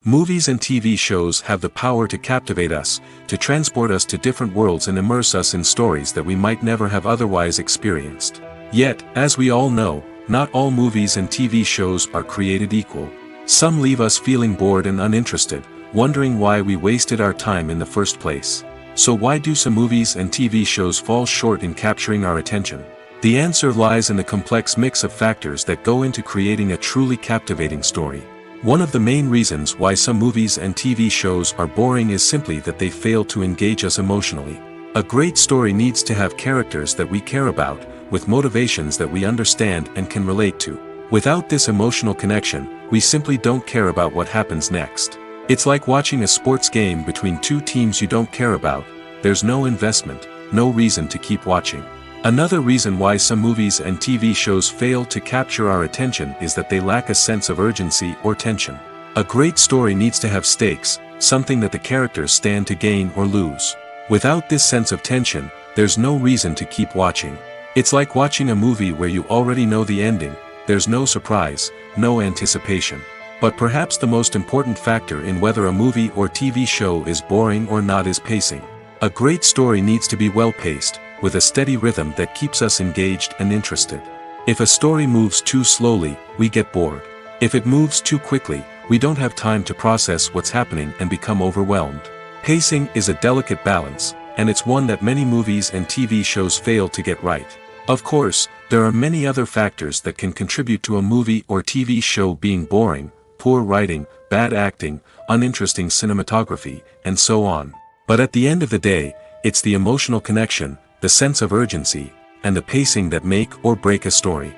Movies and TV shows have the power to captivate us, to transport us to different worlds and immerse us in stories that we might never have otherwise experienced. Yet, as we all know, not all movies and TV shows are created equal. Some leave us feeling bored and uninterested, wondering why we wasted our time in the first place. So why do some movies and TV shows fall short in capturing our attention? The answer lies in the complex mix of factors that go into creating a truly captivating story. One of the main reasons why some movies and TV shows are boring is simply that they fail to engage us emotionally. A great story needs to have characters that we care about, with motivations that we understand and can relate to. Without this emotional connection, we simply don't care about what happens next. It's like watching a sports game between two teams you don't care about. There's no investment, no reason to keep watching. Another reason why some movies and TV shows fail to capture our attention is that they lack a sense of urgency or tension. A great story needs to have stakes, something that the characters stand to gain or lose. Without this sense of tension, there's no reason to keep watching. It's like watching a movie where you already know the ending. There's no surprise, no anticipation. But perhaps the most important factor in whether a movie or TV show is boring or not is pacing. A great story needs to be well-paced, with a steady rhythm that keeps us engaged and interested. If a story moves too slowly, we get bored. If it moves too quickly, we don't have time to process what's happening and become overwhelmed. Pacing is a delicate balance, and it's one that many movies and TV shows fail to get right. Of course, there are many other factors that can contribute to a movie or TV show being boring: poor writing, bad acting, uninteresting cinematography, and so on. But at the end of the day, it's the emotional connection, the sense of urgency, and the pacing that make or break a story.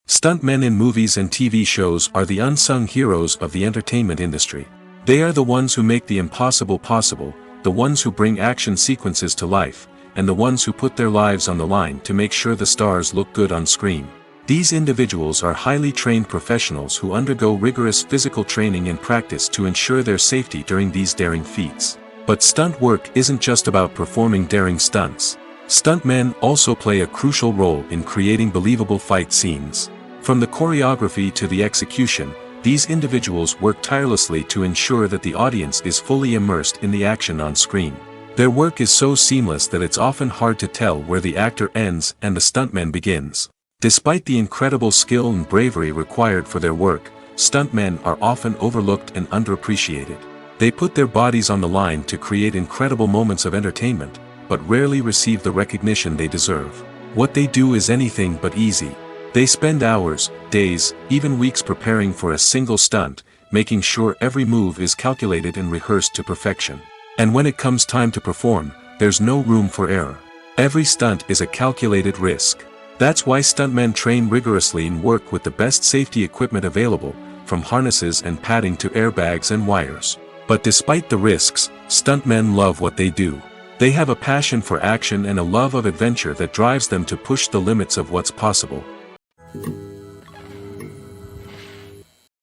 Stuntmen in movies and TV shows are the unsung heroes of the entertainment industry. They are the ones who make the impossible possible, the ones who bring action sequences to life, and the ones who put their lives on the line to make sure the stars look good on screen. These individuals are highly trained professionals who undergo rigorous physical training and practice to ensure their safety during these daring feats. But stunt work isn't just about performing daring stunts. Stuntmen also play a crucial role in creating believable fight scenes. From the choreography to the execution, these individuals work tirelessly to ensure that the audience is fully immersed in the action on screen. Their work is so seamless that it's often hard to tell where the actor ends and the stuntman begins. Despite the incredible skill and bravery required for their work, stuntmen are often overlooked and underappreciated. They put their bodies on the line to create incredible moments of entertainment, but rarely receive the recognition they deserve. What they do is anything but easy. They spend hours, days, even weeks preparing for a single stunt, making sure every move is calculated and rehearsed to perfection. And when it comes time to perform, there's no room for error. Every stunt is a calculated risk. That's why stuntmen train rigorously and work with the best safety equipment available, from harnesses and padding to airbags and wires. But despite the risks, stuntmen love what they do. They have a passion for action and a love of adventure that drives them to push the limits of what's possible.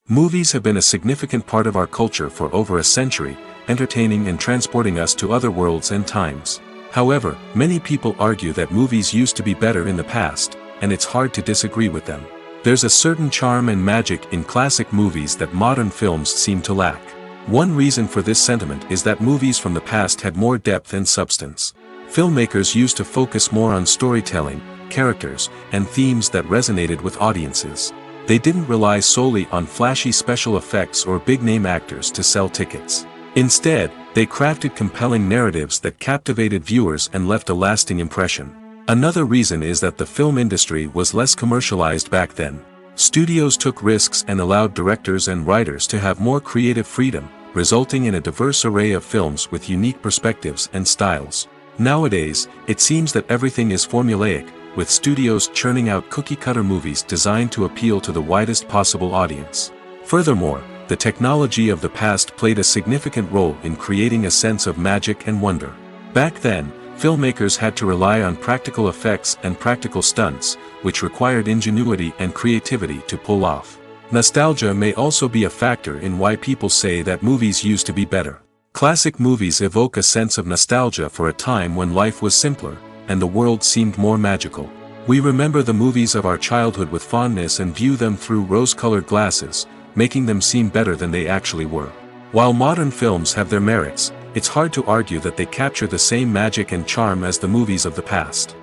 Movies have been a significant part of our culture for over a century, entertaining and transporting us to other worlds and times. However, many people argue that movies used to be better in the past, and it's hard to disagree with them. There's a certain charm and magic in classic movies that modern films seem to lack. One reason for this sentiment is that movies from the past had more depth and substance. Filmmakers used to focus more on storytelling, characters, and themes that resonated with audiences. They didn't rely solely on flashy special effects or big-name actors to sell tickets. Instead, they crafted compelling narratives that captivated viewers and left a lasting impression. Another reason is that the film industry was less commercialized back then. Studios took risks and allowed directors and writers to have more creative freedom, resulting in a diverse array of films with unique perspectives and styles. Nowadays, it seems that everything is formulaic, with studios churning out cookie-cutter movies designed to appeal to the widest possible audience. Furthermore, the technology of the past played a significant role in creating a sense of magic and wonder. Back then, filmmakers had to rely on practical effects and practical stunts, which required ingenuity and creativity to pull off. Nostalgia may also be a factor in why people say that movies used to be better. Classic movies evoke a sense of nostalgia for a time when life was simpler, and the world seemed more magical. We remember the movies of our childhood with fondness and view them through rose-colored glasses, making them seem better than they actually were. While modern films have their merits, it's hard to argue that they capture the same magic and charm as the movies of the past.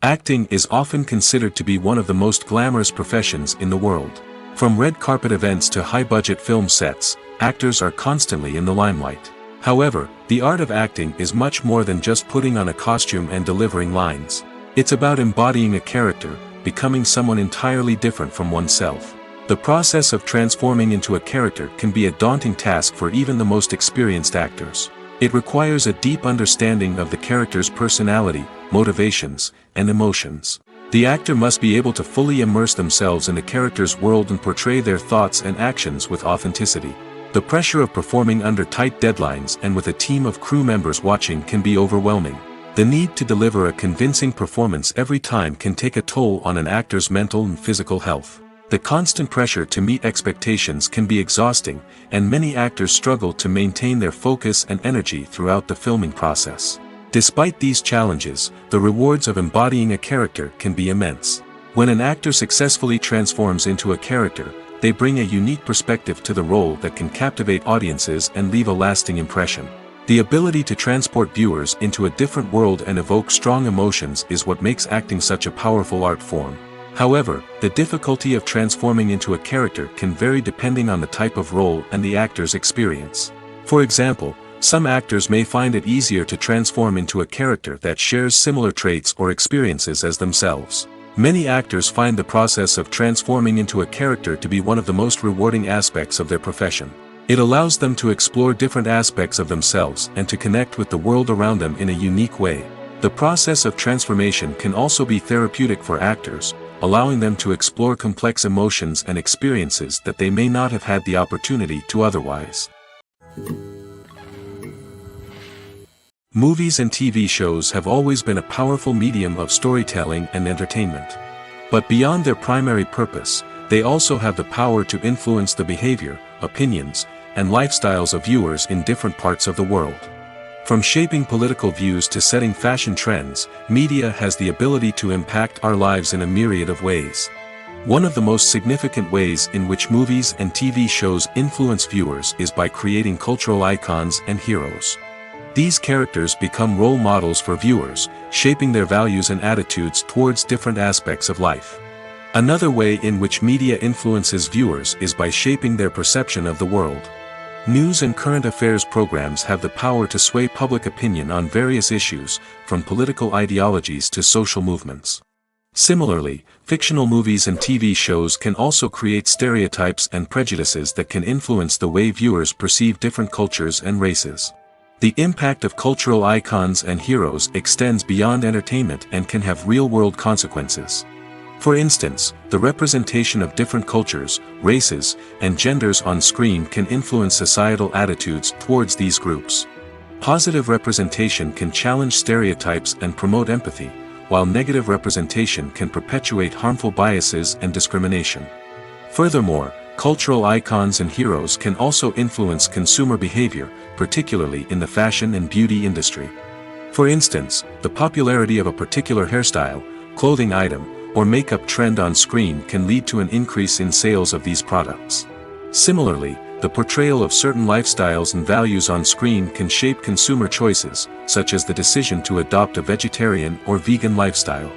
Acting is often considered to be one of the most glamorous professions in the world. From red carpet events to high-budget film sets, actors are constantly in the limelight. However, the art of acting is much more than just putting on a costume and delivering lines. It's about embodying a character, becoming someone entirely different from oneself. The process of transforming into a character can be a daunting task for even the most experienced actors. It requires a deep understanding of the character's personality, motivations, and emotions. The actor must be able to fully immerse themselves in the character's world and portray their thoughts and actions with authenticity. The pressure of performing under tight deadlines and with a team of crew members watching can be overwhelming. The need to deliver a convincing performance every time can take a toll on an actor's mental and physical health. The constant pressure to meet expectations can be exhausting, and many actors struggle to maintain their focus and energy throughout the filming process. Despite these challenges, the rewards of embodying a character can be immense. When an actor successfully transforms into a character, they bring a unique perspective to the role that can captivate audiences and leave a lasting impression. The ability to transport viewers into a different world and evoke strong emotions is what makes acting such a powerful art form. However, the difficulty of transforming into a character can vary depending on the type of role and the actor's experience. For example, some actors may find it easier to transform into a character that shares similar traits or experiences as themselves. Many actors find the process of transforming into a character to be one of the most rewarding aspects of their profession. It allows them to explore different aspects of themselves and to connect with the world around them in a unique way. The process of transformation can also be therapeutic for actors, allowing them to explore complex emotions and experiences that they may not have had the opportunity to otherwise. Movies and TV shows have always been a powerful medium of storytelling and entertainment. But beyond their primary purpose, they also have the power to influence the behavior, opinions, and lifestyles of viewers in different parts of the world. From shaping political views to setting fashion trends, media has the ability to impact our lives in a myriad of ways. One of the most significant ways in which movies and TV shows influence viewers is by creating cultural icons and heroes. These characters become role models for viewers, shaping their values and attitudes towards different aspects of life. Another way in which media influences viewers is by shaping their perception of the world. News and current affairs programs have the power to sway public opinion on various issues, from political ideologies to social movements. Similarly, fictional movies and TV shows can also create stereotypes and prejudices that can influence the way viewers perceive different cultures and races. The impact of cultural icons and heroes extends beyond entertainment and can have real-world consequences. For instance, the representation of different cultures, races, and genders on screen can influence societal attitudes towards these groups. Positive representation can challenge stereotypes and promote empathy, while negative representation can perpetuate harmful biases and discrimination. Furthermore, cultural icons and heroes can also influence consumer behavior, particularly in the fashion and beauty industry. For instance, the popularity of a particular hairstyle, clothing item, or makeup trend on screen can lead to an increase in sales of these products. Similarly, the portrayal of certain lifestyles and values on screen can shape consumer choices, such as the decision to adopt a vegetarian or vegan lifestyle.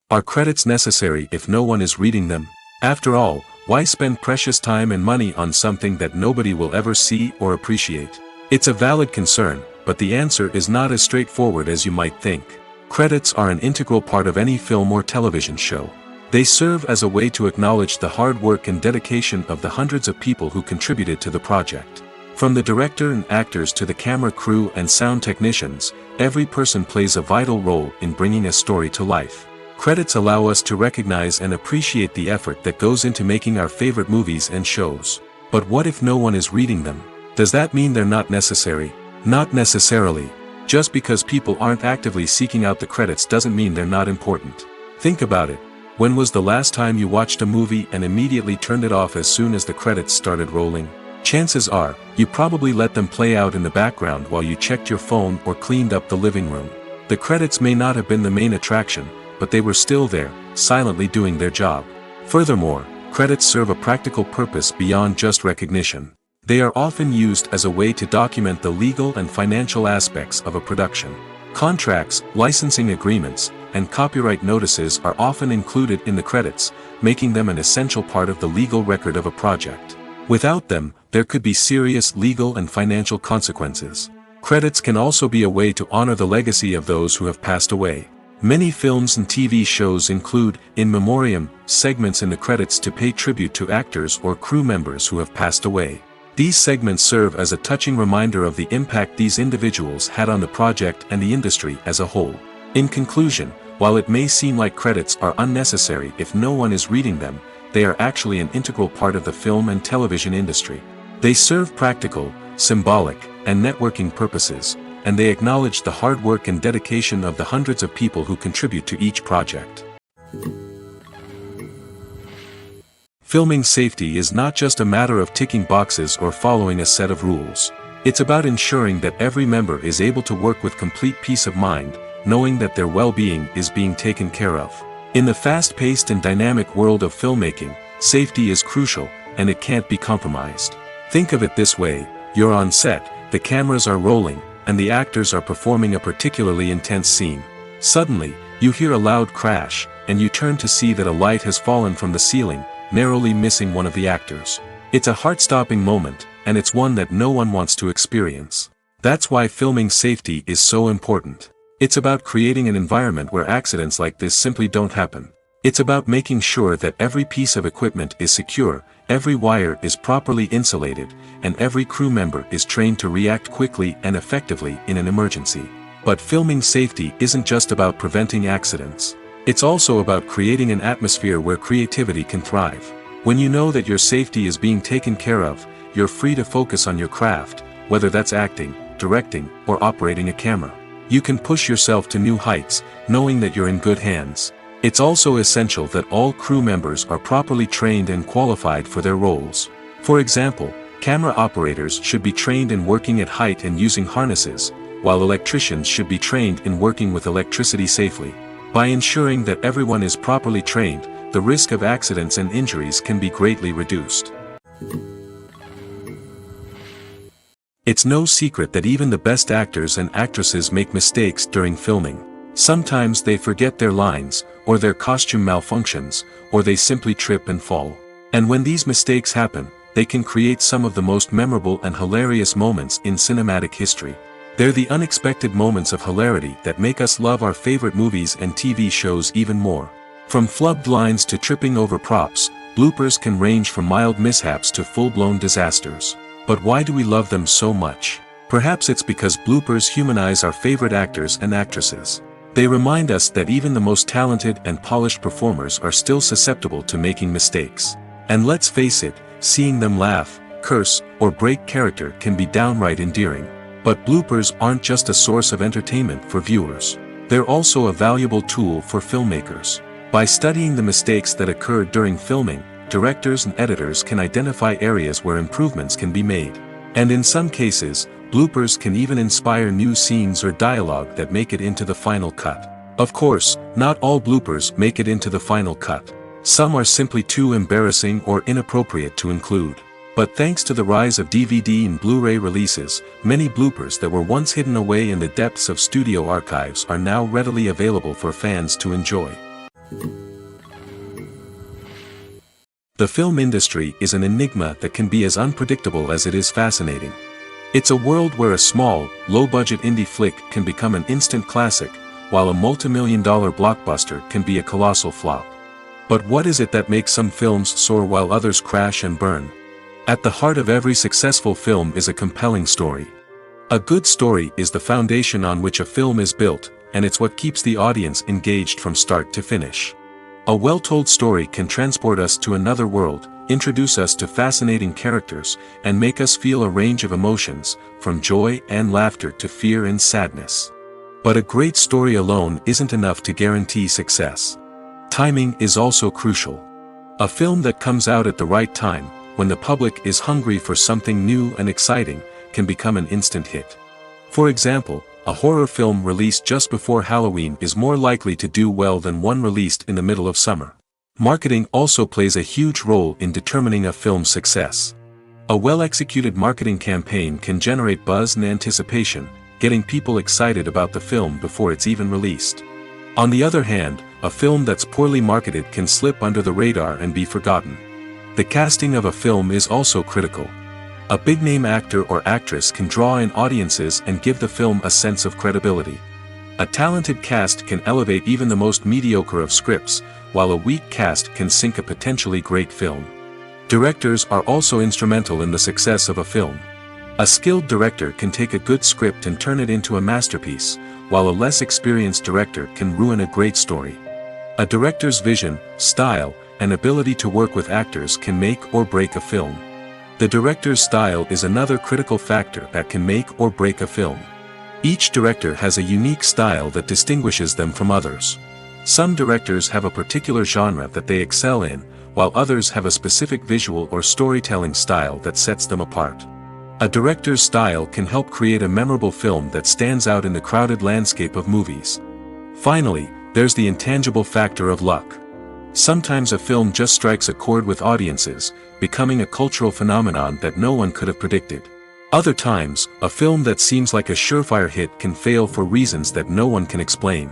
Are credits necessary if no one is reading them? After all, why spend precious time and money on something that nobody will ever see or appreciate? It's a valid concern, but the answer is not as straightforward as you might think. Credits are an integral part of any film or television show. They serve as a way to acknowledge the hard work and dedication of the hundreds of people who contributed to the project. From the director and actors to the camera crew and sound technicians, every person plays a vital role in bringing a story to life. Credits allow us to recognize and appreciate the effort that goes into making our favorite movies and shows. But what if no one is reading them? Does that mean they're not necessary? Not necessarily. Just because people aren't actively seeking out the credits doesn't mean they're not important. Think about it. When was the last time you watched a movie and immediately turned it off as soon as the credits started rolling? Chances are, you probably let them play out in the background while you checked your phone or cleaned up the living room. The credits may not have been the main attraction, but they were still there, silently doing their job. Furthermore, credits serve a practical purpose beyond just recognition. They are often used as a way to document the legal and financial aspects of a production. Contracts, licensing agreements, and copyright notices are often included in the credits, making them an essential part of the legal record of a project. Without them, there could be serious legal and financial consequences. Credits can also be a way to honor the legacy of those who have passed away. Many films and TV shows include in memoriam segments in the credits to pay tribute to actors or crew members who have passed away. These segments serve as a touching reminder of the impact these individuals had on the project and the industry as a whole. In conclusion, while it may seem like credits are unnecessary if no one is reading them, they are actually an integral part of the film and television industry. They serve practical, symbolic, and networking purposes, and they acknowledge the hard work and dedication of the hundreds of people who contribute to each project. Filming safety is not just a matter of ticking boxes or following a set of rules. It's about ensuring that every member is able to work with complete peace of mind, knowing that their well-being is being taken care of. In the fast-paced and dynamic world of filmmaking, safety is crucial, and it can't be compromised. Think of it this way: you're on set, the cameras are rolling, and the actors are performing a particularly intense scene. Suddenly, you hear a loud crash, and you turn to see that a light has fallen from the ceiling, narrowly missing one of the actors. It's a heart-stopping moment, and it's one that no one wants to experience. That's why filming safety is so important. It's about creating an environment where accidents like this simply don't happen. It's about making sure that every piece of equipment is secure, every wire is properly insulated, and every crew member is trained to react quickly and effectively in an emergency. But filming safety isn't just about preventing accidents. It's also about creating an atmosphere where creativity can thrive. When you know that your safety is being taken care of, you're free to focus on your craft, whether that's acting, directing, or operating a camera. You can push yourself to new heights, knowing that you're in good hands. It's also essential that all crew members are properly trained and qualified for their roles. For example, camera operators should be trained in working at height and using harnesses, while electricians should be trained in working with electricity safely. By ensuring that everyone is properly trained, the risk of accidents and injuries can be greatly reduced. It's no secret that even the best actors and actresses make mistakes during filming. Sometimes they forget their lines, or their costume malfunctions, or they simply trip and fall. And when these mistakes happen, they can create some of the most memorable and hilarious moments in cinematic history. They're the unexpected moments of hilarity that make us love our favorite movies and TV shows even more. From flubbed lines to tripping over props, bloopers can range from mild mishaps to full-blown disasters. But why do we love them so much? Perhaps it's because bloopers humanize our favorite actors and actresses. They remind us that even the most talented and polished performers are still susceptible to making mistakes. And let's face it, seeing them laugh, curse, or break character can be downright endearing. But bloopers aren't just a source of entertainment for viewers. They're also a valuable tool for filmmakers. By studying the mistakes that occurred during filming, directors and editors can identify areas where improvements can be made. And in some cases, bloopers can even inspire new scenes or dialogue that make it into the final cut. Of course, not all bloopers make it into the final cut. Some are simply too embarrassing or inappropriate to include. But thanks to the rise of DVD and Blu-ray releases, many bloopers that were once hidden away in the depths of studio archives are now readily available for fans to enjoy. The film industry is an enigma that can be as unpredictable as it is fascinating. It's a world where a small, low-budget indie flick can become an instant classic, while a multi-million-dollar blockbuster can be a colossal flop. But what is it that makes some films soar while others crash and burn? At the heart of every successful film is a compelling story. A good story is the foundation on which a film is built, and it's what keeps the audience engaged from start to finish. A well-told story can transport us to another world, introduce us to fascinating characters, and make us feel a range of emotions, from joy and laughter to fear and sadness. But a great story alone isn't enough to guarantee success. Timing is also crucial. A film that comes out at the right time, when the public is hungry for something new and exciting, can become an instant hit. For example, a horror film released just before Halloween is more likely to do well than one released in the middle of summer. Marketing also plays a huge role in determining a film's success. A well-executed marketing campaign can generate buzz and anticipation, getting people excited about the film before it's even released. On the other hand, a film that's poorly marketed can slip under the radar and be forgotten. The casting of a film is also critical. A big-name actor or actress can draw in audiences and give the film a sense of credibility. A talented cast can elevate even the most mediocre of scripts, while a weak cast can sink a potentially great film. Directors are also instrumental in the success of a film. A skilled director can take a good script and turn it into a masterpiece, while a less experienced director can ruin a great story. A director's vision, style, and ability to work with actors can make or break a film. The director's style is another critical factor that can make or break a film. Each director has a unique style that distinguishes them from others. Some directors have a particular genre that they excel in, while others have a specific visual or storytelling style that sets them apart. A director's style can help create a memorable film that stands out in the crowded landscape of movies. Finally, there's the intangible factor of luck. Sometimes a film just strikes a chord with audiences, becoming a cultural phenomenon that no one could have predicted. Other times, a film that seems like a surefire hit can fail for reasons that no one can explain.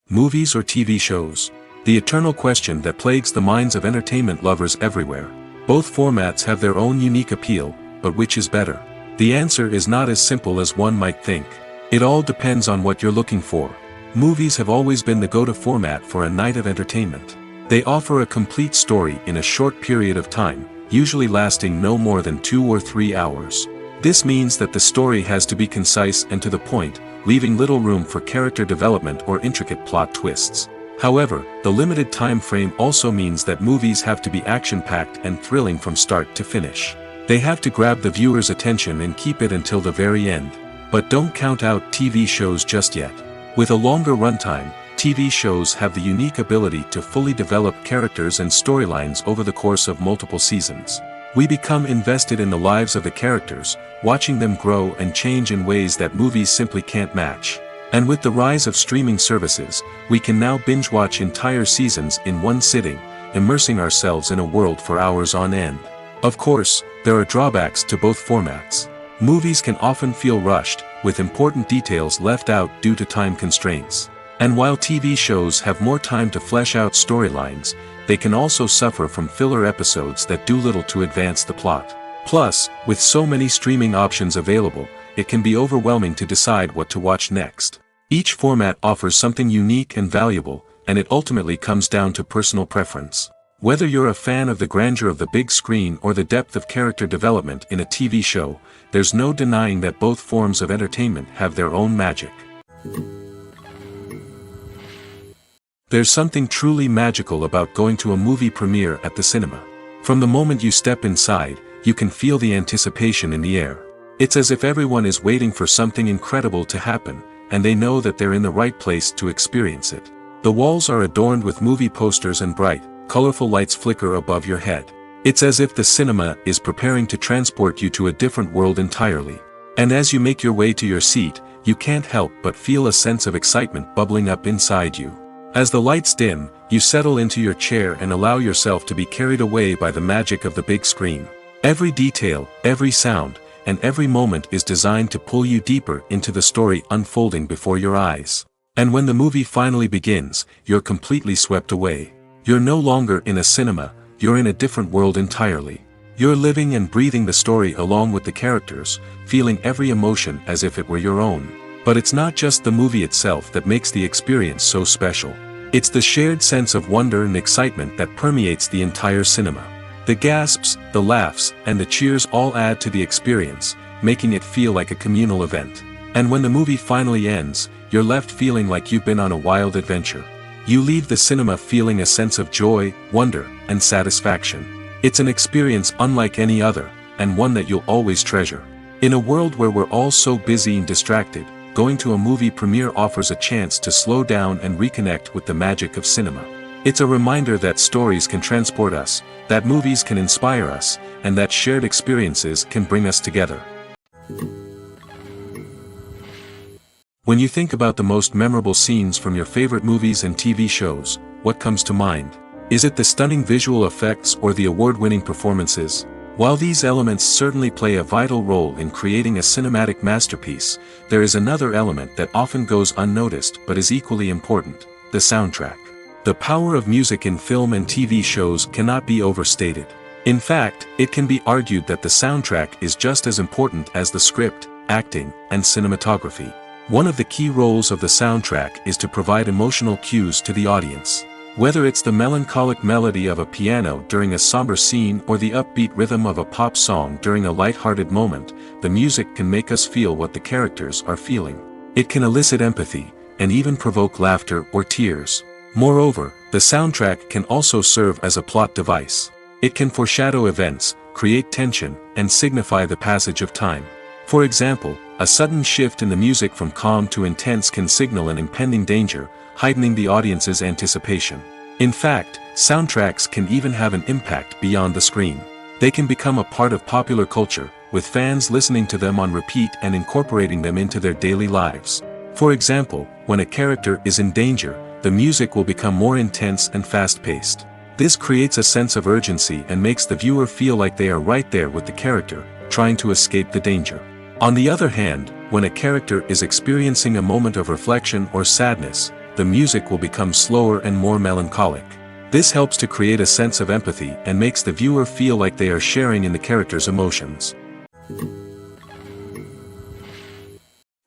Movies or TV shows? The eternal question that plagues the minds of entertainment lovers everywhere. Both formats have their own unique appeal, but which is better? The answer is not as simple as one might think. It all depends on what you're looking for. Movies have always been the go-to format for a night of entertainment. They offer a complete story in a short period of time, usually lasting no more than 2 or 3 hours. This means that the story has to be concise and to the point, leaving little room for character development or intricate plot twists. However, the limited time frame also means that movies have to be action-packed and thrilling from start to finish. They have to grab the viewer's attention and keep it until the very end. But don't count out TV shows just yet. With a longer runtime, TV shows have the unique ability to fully develop characters and storylines over the course of multiple seasons. We become invested in the lives of the characters, watching them grow and change in ways that movies simply can't match. And with the rise of streaming services, we can now binge-watch entire seasons in one sitting, immersing ourselves in a world for hours on end. Of course, there are drawbacks to both formats. Movies can often feel rushed, with important details left out due to time constraints. And while TV shows have more time to flesh out storylines, they can also suffer from filler episodes that do little to advance the plot. Plus, with so many streaming options available, it can be overwhelming to decide what to watch next. Each format offers something unique and valuable, and it ultimately comes down to personal preference. Whether you're a fan of the grandeur of the big screen or the depth of character development in a TV show, there's no denying that both forms of entertainment have their own magic. There's something truly magical about going to a movie premiere at the cinema. From the moment you step inside, you can feel the anticipation in the air. It's as if everyone is waiting for something incredible to happen, and they know that they're in the right place to experience it. The walls are adorned with movie posters and bright, colorful lights flicker above your head. It's as if the cinema is preparing to transport you to a different world entirely. And as you make your way to your seat, you can't help but feel a sense of excitement bubbling up inside you. As the lights dim, you settle into your chair and allow yourself to be carried away by the magic of the big screen. Every detail, every sound, and every moment is designed to pull you deeper into the story unfolding before your eyes. And when the movie finally begins, you're completely swept away. You're no longer in a cinema, you're in a different world entirely. You're living and breathing the story along with the characters, feeling every emotion as if it were your own. But it's not just the movie itself that makes the experience so special. It's the shared sense of wonder and excitement that permeates the entire cinema. The gasps, the laughs, and the cheers all add to the experience, making it feel like a communal event. And when the movie finally ends, you're left feeling like you've been on a wild adventure. You leave the cinema feeling a sense of joy, wonder, and satisfaction. It's an experience unlike any other, and one that you'll always treasure. In a world where we're all so busy and distracted, going to a movie premiere offers a chance to slow down and reconnect with the magic of cinema. It's a reminder that stories can transport us, that movies can inspire us, and that shared experiences can bring us together. When you think about the most memorable scenes from your favorite movies and TV shows, what comes to mind? Is it the stunning visual effects or the award-winning performances? While these elements certainly play a vital role in creating a cinematic masterpiece, there is another element that often goes unnoticed but is equally important: the soundtrack. The power of music in film and TV shows cannot be overstated. In fact, it can be argued that the soundtrack is just as important as the script, acting, and cinematography. One of the key roles of the soundtrack is to provide emotional cues to the audience. Whether it's the melancholic melody of a piano during a somber scene or the upbeat rhythm of a pop song during a light-hearted moment, the music can make us feel what the characters are feeling. It can elicit empathy, and even provoke laughter or tears. Moreover, the soundtrack can also serve as a plot device. It can foreshadow events, create tension, and signify the passage of time. For example, a sudden shift in the music from calm to intense can signal an impending danger, heightening the audience's anticipation. In fact, soundtracks can even have an impact beyond the screen. They can become a part of popular culture, with fans listening to them on repeat and incorporating them into their daily lives. For example, when a character is in danger, the music will become more intense and fast-paced. This creates a sense of urgency and makes the viewer feel like they are right there with the character, trying to escape the danger. On the other hand, when a character is experiencing a moment of reflection or sadness, the music will become slower and more melancholic. This helps to create a sense of empathy and makes the viewer feel like they are sharing in the character's emotions.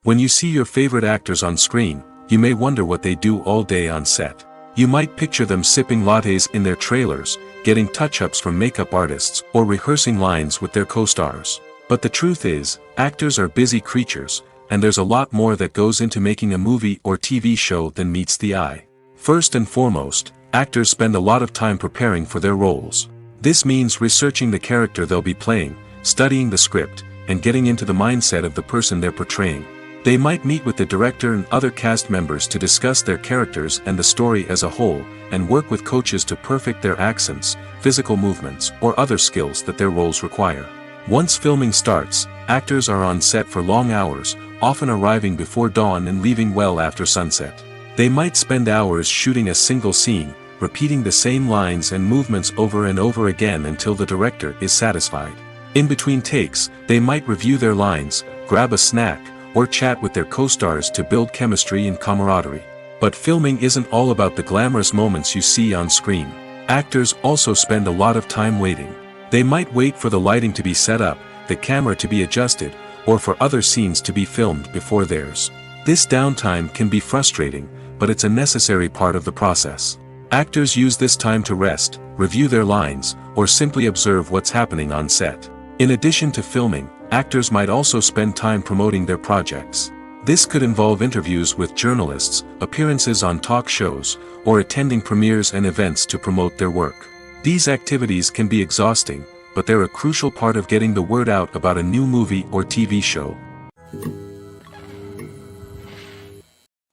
When you see your favorite actors on screen, you may wonder what they do all day on set. You might picture them sipping lattes in their trailers, getting touch-ups from makeup artists, or rehearsing lines with their co-stars. But the truth is, actors are busy creatures, and there's a lot more that goes into making a movie or TV show than meets the eye. First and foremost, actors spend a lot of time preparing for their roles. This means researching the character they'll be playing, studying the script, and getting into the mindset of the person they're portraying. They might meet with the director and other cast members to discuss their characters and the story as a whole, and work with coaches to perfect their accents, physical movements, or other skills that their roles require. Once filming starts, actors are on set for long hours, often arriving before dawn and leaving well after sunset. They might spend hours shooting a single scene, repeating the same lines and movements over and over again until the director is satisfied. In between takes, they might review their lines, grab a snack, or chat with their co-stars to build chemistry and camaraderie. But filming isn't all about the glamorous moments you see on screen. Actors also spend a lot of time waiting. They might wait for the lighting to be set up, the camera to be adjusted, or for other scenes to be filmed before theirs. This downtime can be frustrating, but it's a necessary part of the process. Actors use this time to rest, review their lines, or simply observe what's happening on set. In addition to filming, actors might also spend time promoting their projects. This could involve interviews with journalists, appearances on talk shows, or attending premieres and events to promote their work. These activities can be exhausting, but they're a crucial part of getting the word out about a new movie or TV show.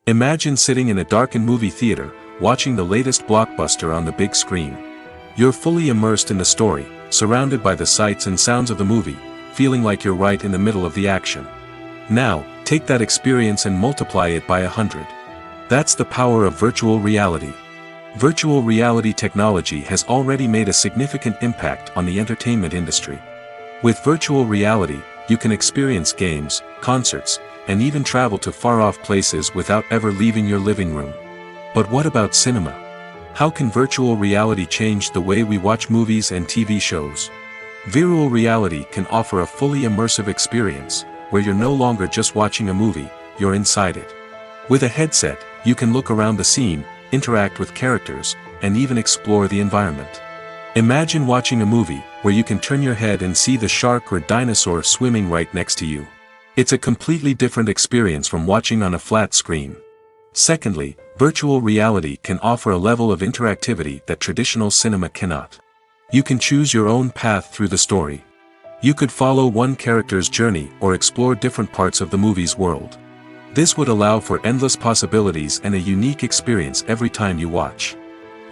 Imagine sitting in a darkened movie theater, watching the latest blockbuster on the big screen. You're fully immersed in the story, surrounded by the sights and sounds of the movie, feeling like you're right in the middle of the action. Now, take that experience and multiply it by 100. That's the power of virtual reality. Virtual reality technology has already made a significant impact on the entertainment industry. With virtual reality, you can experience games, concerts, and even travel to far-off places without ever leaving your living room. But what about cinema? How can virtual reality change the way we watch movies and TV shows? Virtual reality can offer a fully immersive experience, where you're no longer just watching a movie, you're inside it. With a headset, you can look around the scene, interact with characters, and even explore the environment. Imagine watching a movie, where you can turn your head and see the shark or dinosaur swimming right next to you. It's a completely different experience from watching on a flat screen. Secondly, virtual reality can offer a level of interactivity that traditional cinema cannot. You can choose your own path through the story. You could follow one character's journey or explore different parts of the movie's world. This would allow for endless possibilities and a unique experience every time you watch.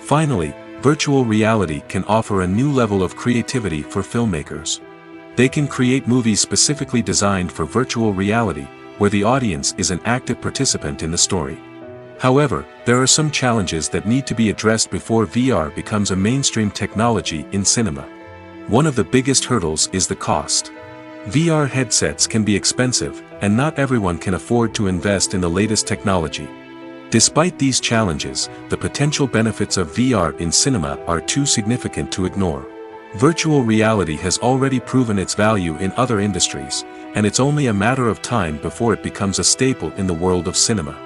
Finally, virtual reality can offer a new level of creativity for filmmakers. They can create movies specifically designed for virtual reality, where the audience is an active participant in the story. However, there are some challenges that need to be addressed before VR becomes a mainstream technology in cinema. One of the biggest hurdles is the cost. VR headsets can be expensive, and not everyone can afford to invest in the latest technology. Despite these challenges, the potential benefits of VR in cinema are too significant to ignore. Virtual reality has already proven its value in other industries, and it's only a matter of time before it becomes a staple in the world of cinema.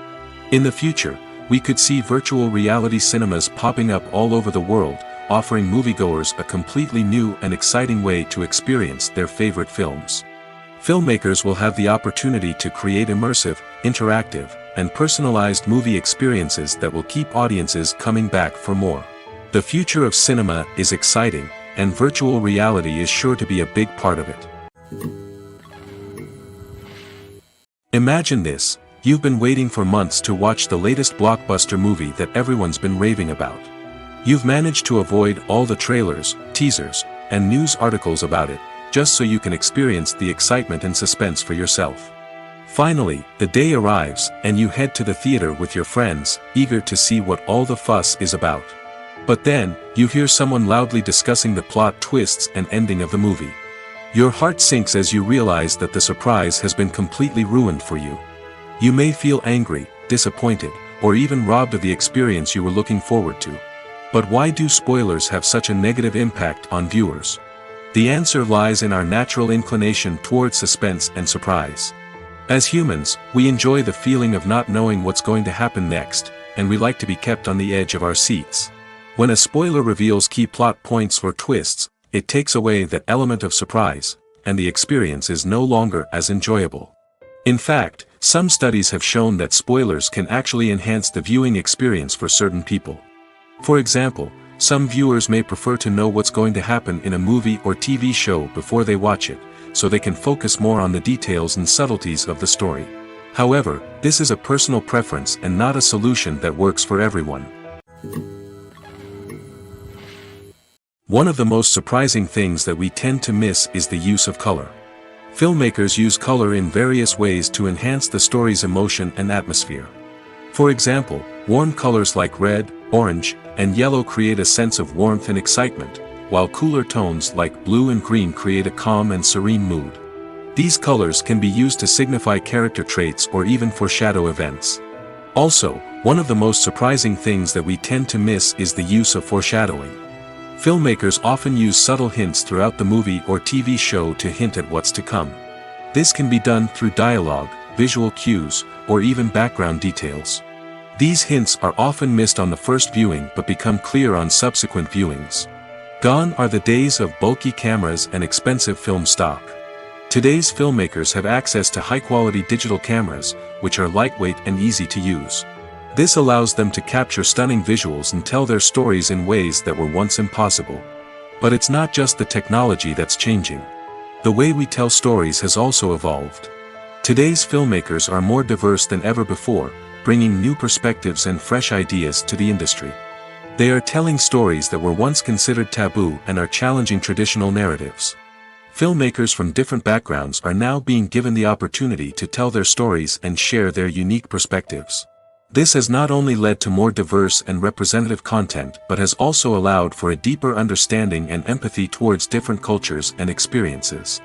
In the future, we could see virtual reality cinemas popping up all over the world, offering moviegoers a completely new and exciting way to experience their favorite films. Filmmakers will have the opportunity to create immersive, interactive, and personalized movie experiences that will keep audiences coming back for more. The future of cinema is exciting, and virtual reality is sure to be a big part of it. Imagine this. You've been waiting for months to watch the latest blockbuster movie that everyone's been raving about. You've managed to avoid all the trailers, teasers, and news articles about it, just so you can experience the excitement and suspense for yourself. Finally, the day arrives, and you head to the theater with your friends, eager to see what all the fuss is about. But then, you hear someone loudly discussing the plot twists and ending of the movie. Your heart sinks as you realize that the surprise has been completely ruined for you. You may feel angry, disappointed, or even robbed of the experience you were looking forward to. But why do spoilers have such a negative impact on viewers? The answer lies in our natural inclination toward suspense and surprise. As humans, we enjoy the feeling of not knowing what's going to happen next, and we like to be kept on the edge of our seats. When a spoiler reveals key plot points or twists, it takes away that element of surprise, and the experience is no longer as enjoyable. In fact, some studies have shown that spoilers can actually enhance the viewing experience for certain people. For example, some viewers may prefer to know what's going to happen in a movie or TV show before they watch it, so they can focus more on the details and subtleties of the story. However, this is a personal preference and not a solution that works for everyone. One of the most surprising things that we tend to miss is the use of color. Filmmakers use color in various ways to enhance the story's emotion and atmosphere. For example, warm colors like red, orange, and yellow create a sense of warmth and excitement, while cooler tones like blue and green create a calm and serene mood. These colors can be used to signify character traits or even foreshadow events. Also, one of the most surprising things that we tend to miss is the use of foreshadowing. Filmmakers often use subtle hints throughout the movie or TV show to hint at what's to come. This can be done through dialogue, visual cues, or even background details. These hints are often missed on the first viewing but become clear on subsequent viewings. Gone are the days of bulky cameras and expensive film stock. Today's filmmakers have access to high-quality digital cameras, which are lightweight and easy to use. This allows them to capture stunning visuals and tell their stories in ways that were once impossible. But it's not just the technology that's changing. The way we tell stories has also evolved. Today's filmmakers are more diverse than ever before, bringing new perspectives and fresh ideas to the industry. They are telling stories that were once considered taboo and are challenging traditional narratives. Filmmakers from different backgrounds are now being given the opportunity to tell their stories and share their unique perspectives. This has not only led to more diverse and representative content but has also allowed for a deeper understanding and empathy towards different cultures and experiences.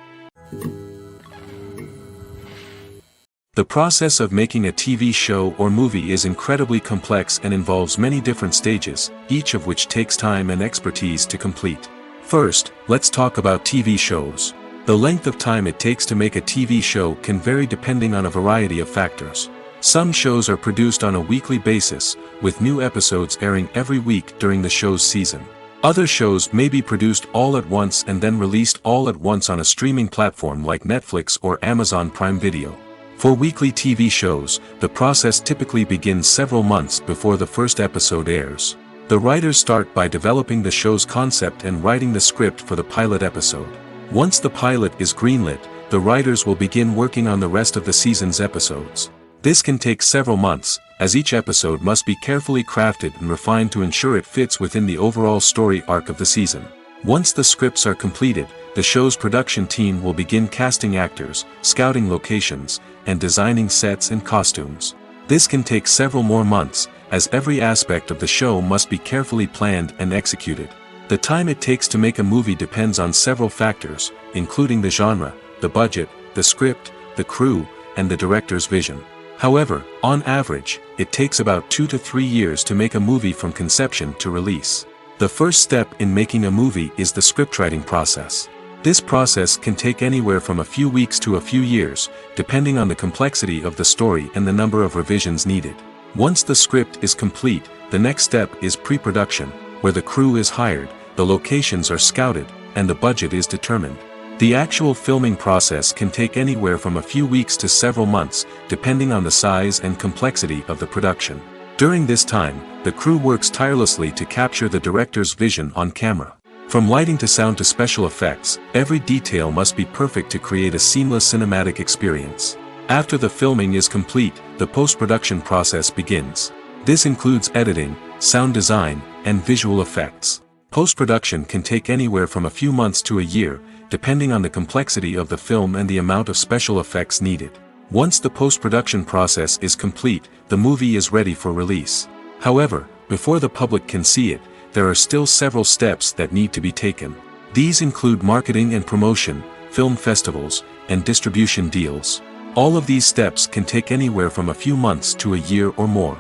The process of making a TV show or movie is incredibly complex and involves many different stages, each of which takes time and expertise to complete. First, let's talk about TV shows. The length of time it takes to make a TV show can vary depending on a variety of factors. Some shows are produced on a weekly basis, with new episodes airing every week during the show's season. Other shows may be produced all at once and then released all at once on a streaming platform like Netflix or Amazon Prime Video. For weekly TV shows, the process typically begins several months before the first episode airs. The writers start by developing the show's concept and writing the script for the pilot episode. Once the pilot is greenlit, the writers will begin working on the rest of the season's episodes. This can take several months, as each episode must be carefully crafted and refined to ensure it fits within the overall story arc of the season. Once the scripts are completed, the show's production team will begin casting actors, scouting locations, and designing sets and costumes. This can take several more months, as every aspect of the show must be carefully planned and executed. The time it takes to make a movie depends on several factors, including the genre, the budget, the script, the crew, and the director's vision. However, on average, it takes about 2 to 3 years to make a movie from conception to release. The first step in making a movie is the scriptwriting process. This process can take anywhere from a few weeks to a few years, depending on the complexity of the story and the number of revisions needed. Once the script is complete, the next step is pre-production, where the crew is hired, the locations are scouted, and the budget is determined. The actual filming process can take anywhere from a few weeks to several months, depending on the size and complexity of the production. During this time, the crew works tirelessly to capture the director's vision on camera. From lighting to sound to special effects, every detail must be perfect to create a seamless cinematic experience. After the filming is complete, the post-production process begins. This includes editing, sound design, and visual effects. Post-production can take anywhere from a few months to a year, depending on the complexity of the film and the amount of special effects needed. Once the post-production process is complete, the movie is ready for release. However, before the public can see it, there are still several steps that need to be taken. These include marketing and promotion, film festivals, and distribution deals. All of these steps can take anywhere from a few months to a year or more.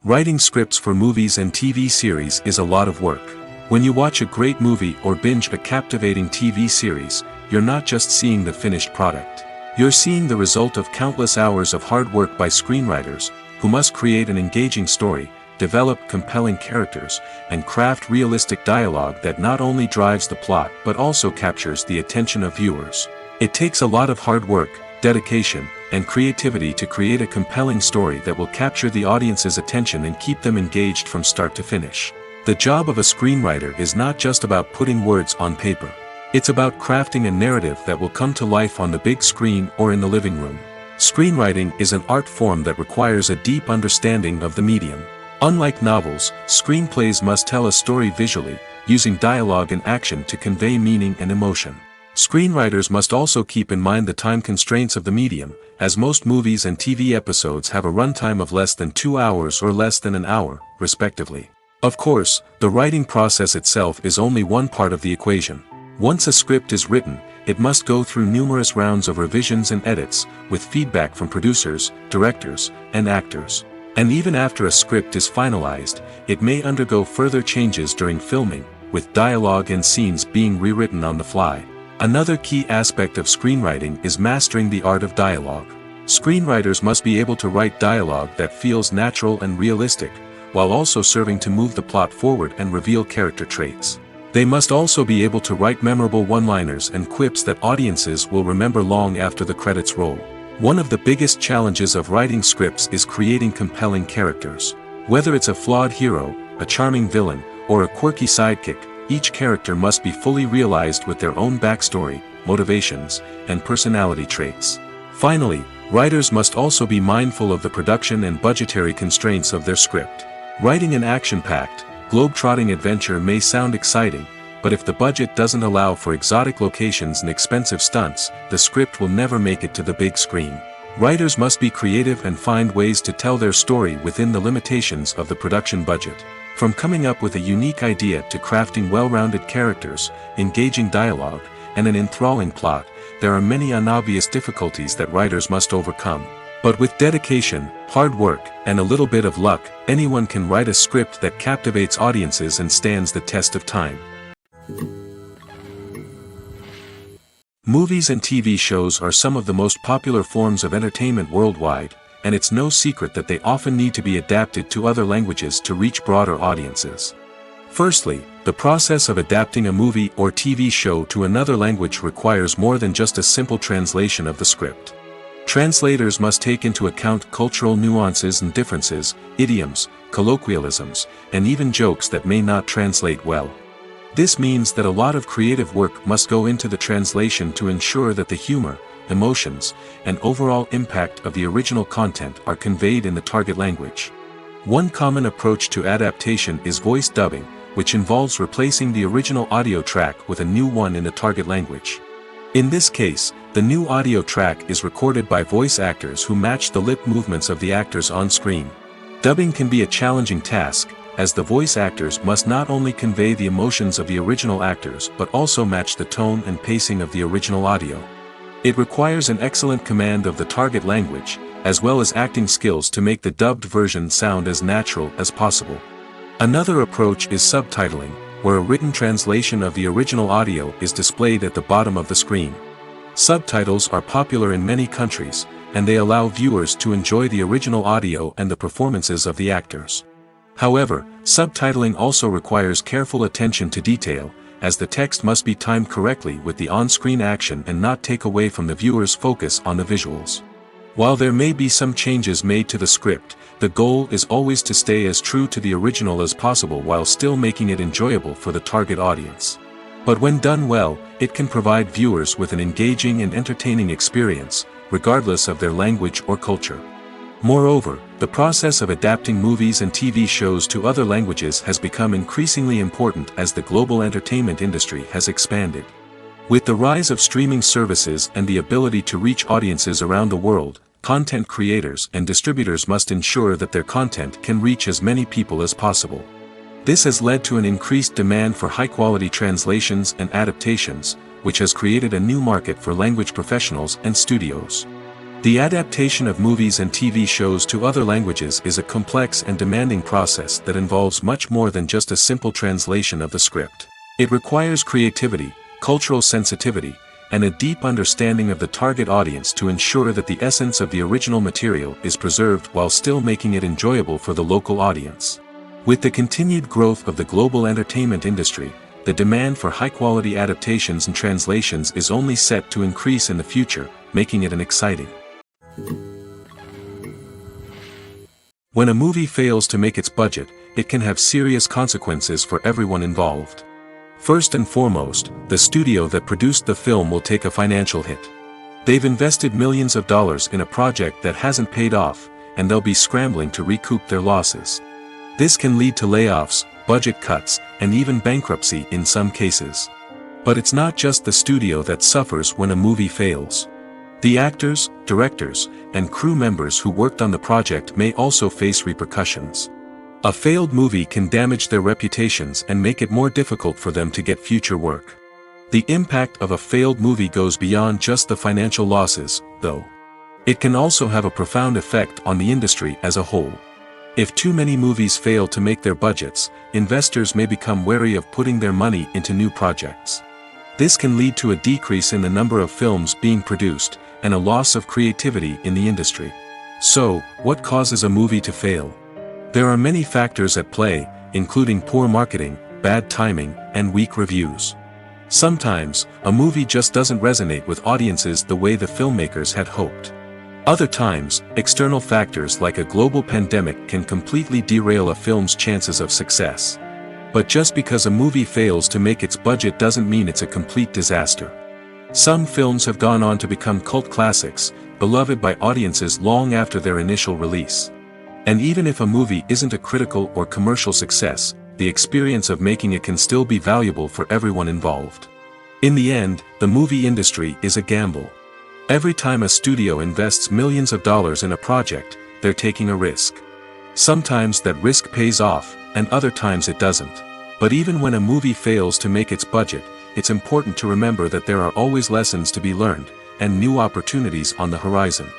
Writing scripts for movies and TV series is a lot of work. When you watch a great movie or binge a captivating TV series, you're not just seeing the finished product. You're seeing the result of countless hours of hard work by screenwriters, who must create an engaging story, develop compelling characters, and craft realistic dialogue that not only drives the plot but also captures the attention of viewers. It takes a lot of hard work, dedication, and creativity to create a compelling story that will capture the audience's attention and keep them engaged from start to finish. The job of a screenwriter is not just about putting words on paper. It's about crafting a narrative that will come to life on the big screen or in the living room. Screenwriting is an art form that requires a deep understanding of the medium. Unlike novels, screenplays must tell a story visually, using dialogue and action to convey meaning and emotion. Screenwriters must also keep in mind the time constraints of the medium, as most movies and TV episodes have a runtime of less than 2 hours or less than an hour, respectively. Of course, the writing process itself is only one part of the equation. Once a script is written, it must go through numerous rounds of revisions and edits, with feedback from producers, directors, and actors. And even after a script is finalized, it may undergo further changes during filming, with dialogue and scenes being rewritten on the fly. Another key aspect of screenwriting is mastering the art of dialogue. Screenwriters must be able to write dialogue that feels natural and realistic, while also serving to move the plot forward and reveal character traits. They must also be able to write memorable one-liners and quips that audiences will remember long after the credits roll. One of the biggest challenges of writing scripts is creating compelling characters. Whether it's a flawed hero, a charming villain, or a quirky sidekick, each character must be fully realized with their own backstory, motivations, and personality traits. Finally, writers must also be mindful of the production and budgetary constraints of their script. Writing an action-packed, globe-trotting adventure may sound exciting, but if the budget doesn't allow for exotic locations and expensive stunts, the script will never make it to the big screen. Writers must be creative and find ways to tell their story within the limitations of the production budget. From coming up with a unique idea to crafting well-rounded characters, engaging dialogue, and an enthralling plot, there are many unobvious difficulties that writers must overcome. But with dedication, hard work, and a little bit of luck, anyone can write a script that captivates audiences and stands the test of time. Movies and TV shows are some of the most popular forms of entertainment worldwide, and it's no secret that they often need to be adapted to other languages to reach broader audiences. Firstly, the process of adapting a movie or TV show to another language requires more than just a simple translation of the script. Translators must take into account cultural nuances and differences, idioms, colloquialisms, and even jokes that may not translate well. This means that a lot of creative work must go into the translation to ensure that the humor, emotions, and overall impact of the original content are conveyed in the target language. One common approach to adaptation is voice dubbing, which involves replacing the original audio track with a new one in the target language. In this case, the new audio track is recorded by voice actors who match the lip movements of the actors on screen. Dubbing can be a challenging task, as the voice actors must not only convey the emotions of the original actors but also match the tone and pacing of the original audio. It requires an excellent command of the target language, as well as acting skills to make the dubbed version sound as natural as possible. Another approach is subtitling, where a written translation of the original audio is displayed at the bottom of the screen. Subtitles are popular in many countries, and they allow viewers to enjoy the original audio and the performances of the actors. However, subtitling also requires careful attention to detail, as the text must be timed correctly with the on-screen action and not take away from the viewer's focus on the visuals. While there may be some changes made to the script, the goal is always to stay as true to the original as possible while still making it enjoyable for the target audience. But when done well, it can provide viewers with an engaging and entertaining experience, regardless of their language or culture. Moreover, the process of adapting movies and TV shows to other languages has become increasingly important as the global entertainment industry has expanded. With the rise of streaming services and the ability to reach audiences around the world, content creators and distributors must ensure that their content can reach as many people as possible. This has led to an increased demand for high-quality translations and adaptations, which has created a new market for language professionals and studios. The adaptation of movies and TV shows to other languages is a complex and demanding process that involves much more than just a simple translation of the script. It requires creativity, cultural sensitivity, and a deep understanding of the target audience to ensure that the essence of the original material is preserved while still making it enjoyable for the local audience. With the continued growth of the global entertainment industry, the demand for high-quality adaptations and translations is only set to increase in the future, making it an exciting. When a movie fails to make its budget, it can have serious consequences for everyone involved. First and foremost, the studio that produced the film will take a financial hit. They've invested millions of dollars in a project that hasn't paid off, and they'll be scrambling to recoup their losses. This can lead to layoffs, budget cuts, and even bankruptcy in some cases. But it's not just the studio that suffers when a movie fails. The actors, directors, and crew members who worked on the project may also face repercussions. A failed movie can damage their reputations and make it more difficult for them to get future work. The impact of a failed movie goes beyond just the financial losses, though. It can also have a profound effect on the industry as a whole. If too many movies fail to make their budgets, investors may become wary of putting their money into new projects. This can lead to a decrease in the number of films being produced, and a loss of creativity in the industry. So, what causes a movie to fail? There are many factors at play, including poor marketing, bad timing, and weak reviews. Sometimes, a movie just doesn't resonate with audiences the way the filmmakers had hoped. Other times, external factors like a global pandemic can completely derail a film's chances of success. But just because a movie fails to make its budget doesn't mean it's a complete disaster. Some films have gone on to become cult classics, beloved by audiences long after their initial release. And even if a movie isn't a critical or commercial success, the experience of making it can still be valuable for everyone involved. In the end, the movie industry is a gamble. Every time a studio invests millions of dollars in a project, they're taking a risk. Sometimes that risk pays off, and other times it doesn't. But even when a movie fails to make its budget, it's important to remember that there are always lessons to be learned, and new opportunities on the horizon.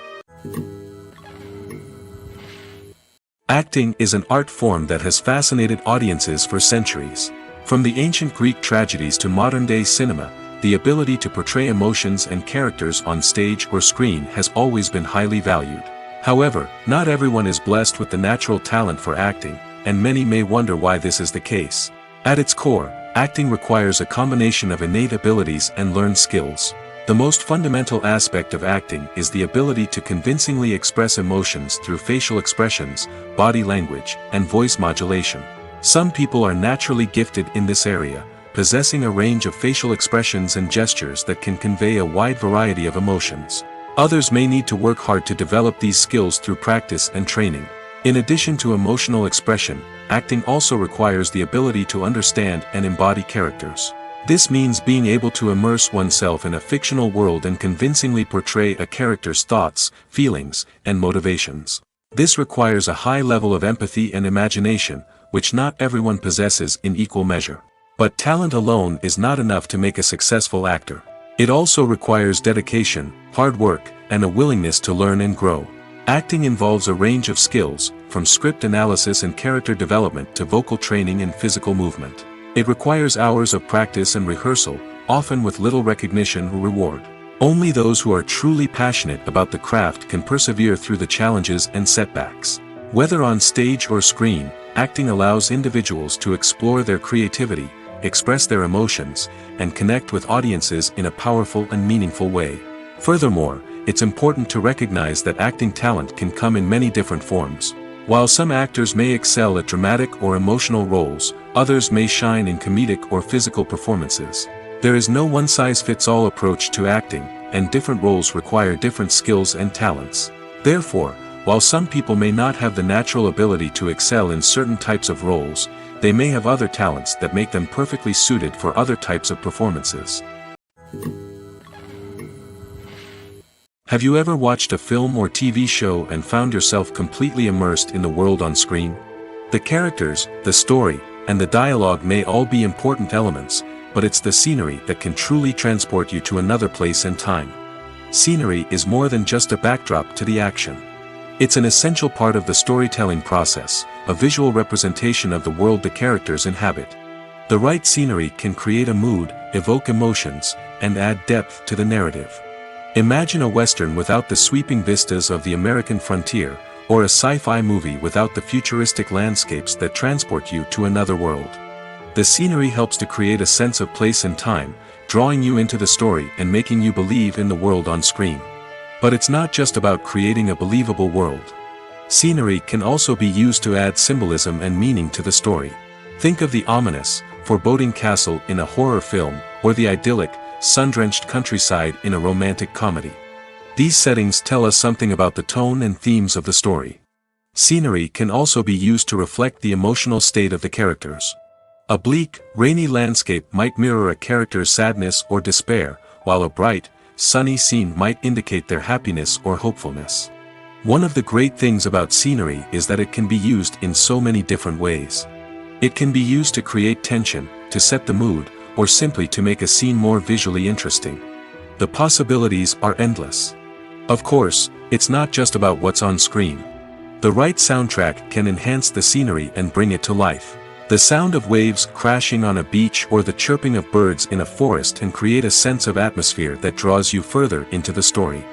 Acting is an art form that has fascinated audiences for centuries. From the ancient Greek tragedies to modern-day cinema, the ability to portray emotions and characters on stage or screen has always been highly valued. However, not everyone is blessed with the natural talent for acting, and many may wonder why this is the case. At its core, acting requires a combination of innate abilities and learned skills. The most fundamental aspect of acting is the ability to convincingly express emotions through facial expressions, body language, and voice modulation. Some people are naturally gifted in this area, possessing a range of facial expressions and gestures that can convey a wide variety of emotions. Others may need to work hard to develop these skills through practice and training. In addition to emotional expression, acting also requires the ability to understand and embody characters. This means being able to immerse oneself in a fictional world and convincingly portray a character's thoughts, feelings, and motivations. This requires a high level of empathy and imagination, which not everyone possesses in equal measure. But talent alone is not enough to make a successful actor. It also requires dedication, hard work, and a willingness to learn and grow. Acting involves a range of skills, from script analysis and character development to vocal training and physical movement. It requires hours of practice and rehearsal, often with little recognition or reward. Only those who are truly passionate about the craft can persevere through the challenges and setbacks. Whether on stage or screen, acting allows individuals to explore their creativity, express their emotions, and connect with audiences in a powerful and meaningful way. Furthermore, it's important to recognize that acting talent can come in many different forms. While some actors may excel at dramatic or emotional roles, others may shine in comedic or physical performances. There is no one-size-fits-all approach to acting, and different roles require different skills and talents. Therefore, while some people may not have the natural ability to excel in certain types of roles, they may have other talents that make them perfectly suited for other types of performances. Have you ever watched a film or TV show and found yourself completely immersed in the world on screen? The characters, the story, and the dialogue may all be important elements, but it's the scenery that can truly transport you to another place and time. Scenery is more than just a backdrop to the action. It's an essential part of the storytelling process, a visual representation of the world the characters inhabit. The right scenery can create a mood, evoke emotions, and add depth to the narrative. Imagine a Western without the sweeping vistas of the American frontier, or a sci-fi movie without the futuristic landscapes that transport you to another world. The scenery helps to create a sense of place and time, drawing you into the story and making you believe in the world on screen. But it's not just about creating a believable world. Scenery can also be used to add symbolism and meaning to the story. Think of the ominous, foreboding castle in a horror film, or the idyllic, sun-drenched countryside in a romantic comedy. These settings tell us something about the tone and themes of the story. Scenery can also be used to reflect the emotional state of the characters. A bleak, rainy landscape might mirror a character's sadness or despair, while a bright, sunny scene might indicate their happiness or hopefulness. One of the great things about scenery is that it can be used in so many different ways. It can be used to create tension, to set the mood, or simply to make a scene more visually interesting. The possibilities are endless. Of course, it's not just about what's on screen. The right soundtrack can enhance the scenery and bring it to life. The sound of waves crashing on a beach or the chirping of birds in a forest can create a sense of atmosphere that draws you further into the story.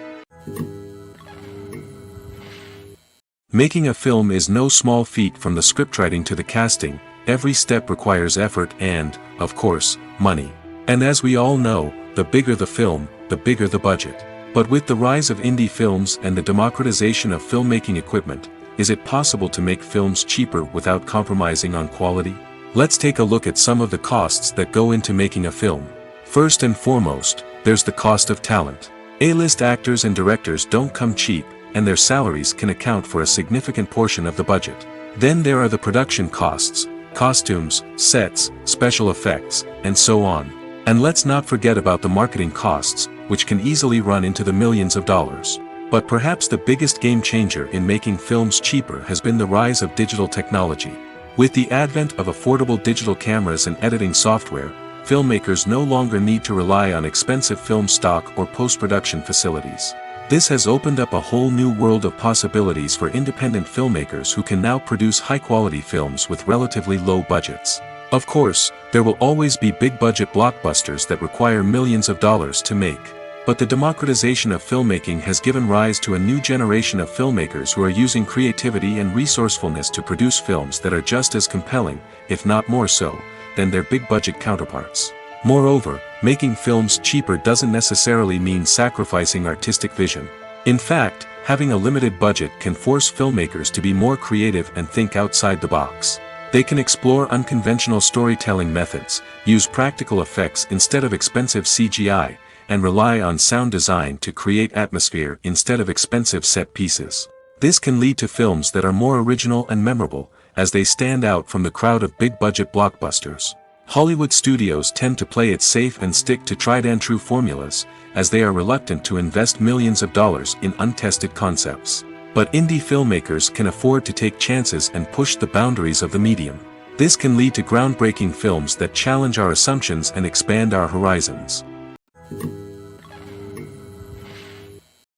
Making a film is no small feat. From the scriptwriting to the casting, every step requires effort and, of course, money. And as we all know, the bigger the film, the bigger the budget. But with the rise of indie films and the democratization of filmmaking equipment, is it possible to make films cheaper without compromising on quality? Let's take a look at some of the costs that go into making a film. First and foremost, there's the cost of talent. A-list actors and directors don't come cheap, and their salaries can account for a significant portion of the budget. Then there are the production costs, costumes, sets, special effects, and so on. And let's not forget about the marketing costs, which can easily run into the millions of dollars. But perhaps the biggest game changer in making films cheaper has been the rise of digital technology. With the advent of affordable digital cameras and editing software, filmmakers no longer need to rely on expensive film stock or post-production facilities. This has opened up a whole new world of possibilities for independent filmmakers who can now produce high-quality films with relatively low budgets. Of course, there will always be big-budget blockbusters that require millions of dollars to make. But the democratization of filmmaking has given rise to a new generation of filmmakers who are using creativity and resourcefulness to produce films that are just as compelling, if not more so, than their big-budget counterparts. Moreover, making films cheaper doesn't necessarily mean sacrificing artistic vision. In fact, having a limited budget can force filmmakers to be more creative and think outside the box. They can explore unconventional storytelling methods, use practical effects instead of expensive CGI, and rely on sound design to create atmosphere instead of expensive set pieces. This can lead to films that are more original and memorable, as they stand out from the crowd of big-budget blockbusters. Hollywood studios tend to play it safe and stick to tried-and-true formulas, as they are reluctant to invest millions of dollars in untested concepts. But indie filmmakers can afford to take chances and push the boundaries of the medium. This can lead to groundbreaking films that challenge our assumptions and expand our horizons.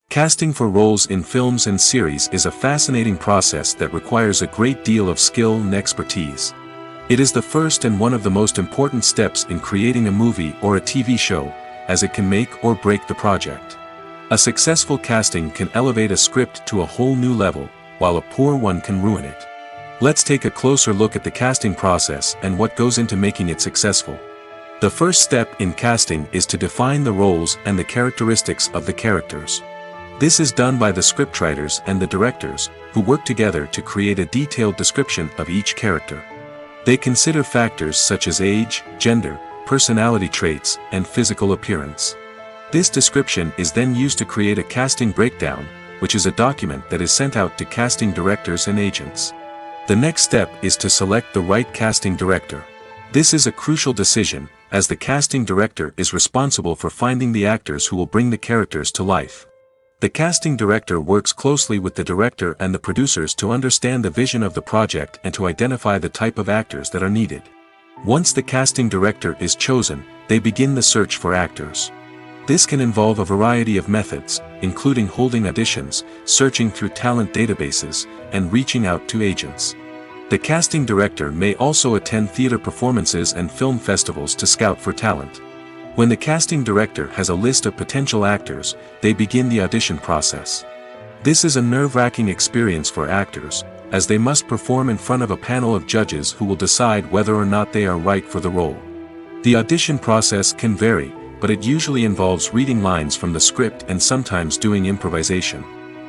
Casting for roles in films and series is a fascinating process that requires a great deal of skill and expertise. It is the first and one of the most important steps in creating a movie or a TV show, as it can make or break the project. A successful casting can elevate a script to a whole new level, while a poor one can ruin it. Let's take a closer look at the casting process and what goes into making it successful. The first step in casting is to define the roles and the characteristics of the characters. This is done by the scriptwriters and the directors, who work together to create a detailed description of each character. They consider factors such as age, gender, personality traits, and physical appearance. This description is then used to create a casting breakdown, which is a document that is sent out to casting directors and agents. The next step is to select the right casting director. This is a crucial decision, as the casting director is responsible for finding the actors who will bring the characters to life. The casting director works closely with the director and the producers to understand the vision of the project and to identify the type of actors that are needed. Once the casting director is chosen, they begin the search for actors. This can involve a variety of methods, including holding auditions, searching through talent databases, and reaching out to agents. The casting director may also attend theater performances and film festivals to scout for talent. When the casting director has a list of potential actors, they begin the audition process. This is a nerve-wracking experience for actors, as they must perform in front of a panel of judges who will decide whether or not they are right for the role. The audition process can vary, but it usually involves reading lines from the script and sometimes doing improvisation.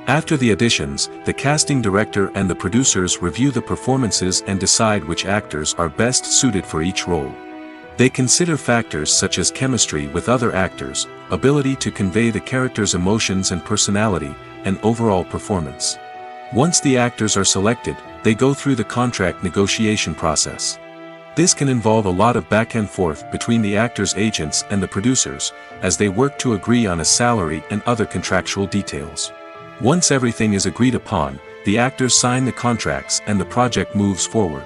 After the auditions, the casting director and the producers review the performances and decide which actors are best suited for each role. They consider factors such as chemistry with other actors, ability to convey the character's emotions and personality, and overall performance. Once the actors are selected, they go through the contract negotiation process. This can involve a lot of back and forth between the actors' agents and the producers, as they work to agree on a salary and other contractual details. Once everything is agreed upon, the actors sign the contracts and the project moves forward.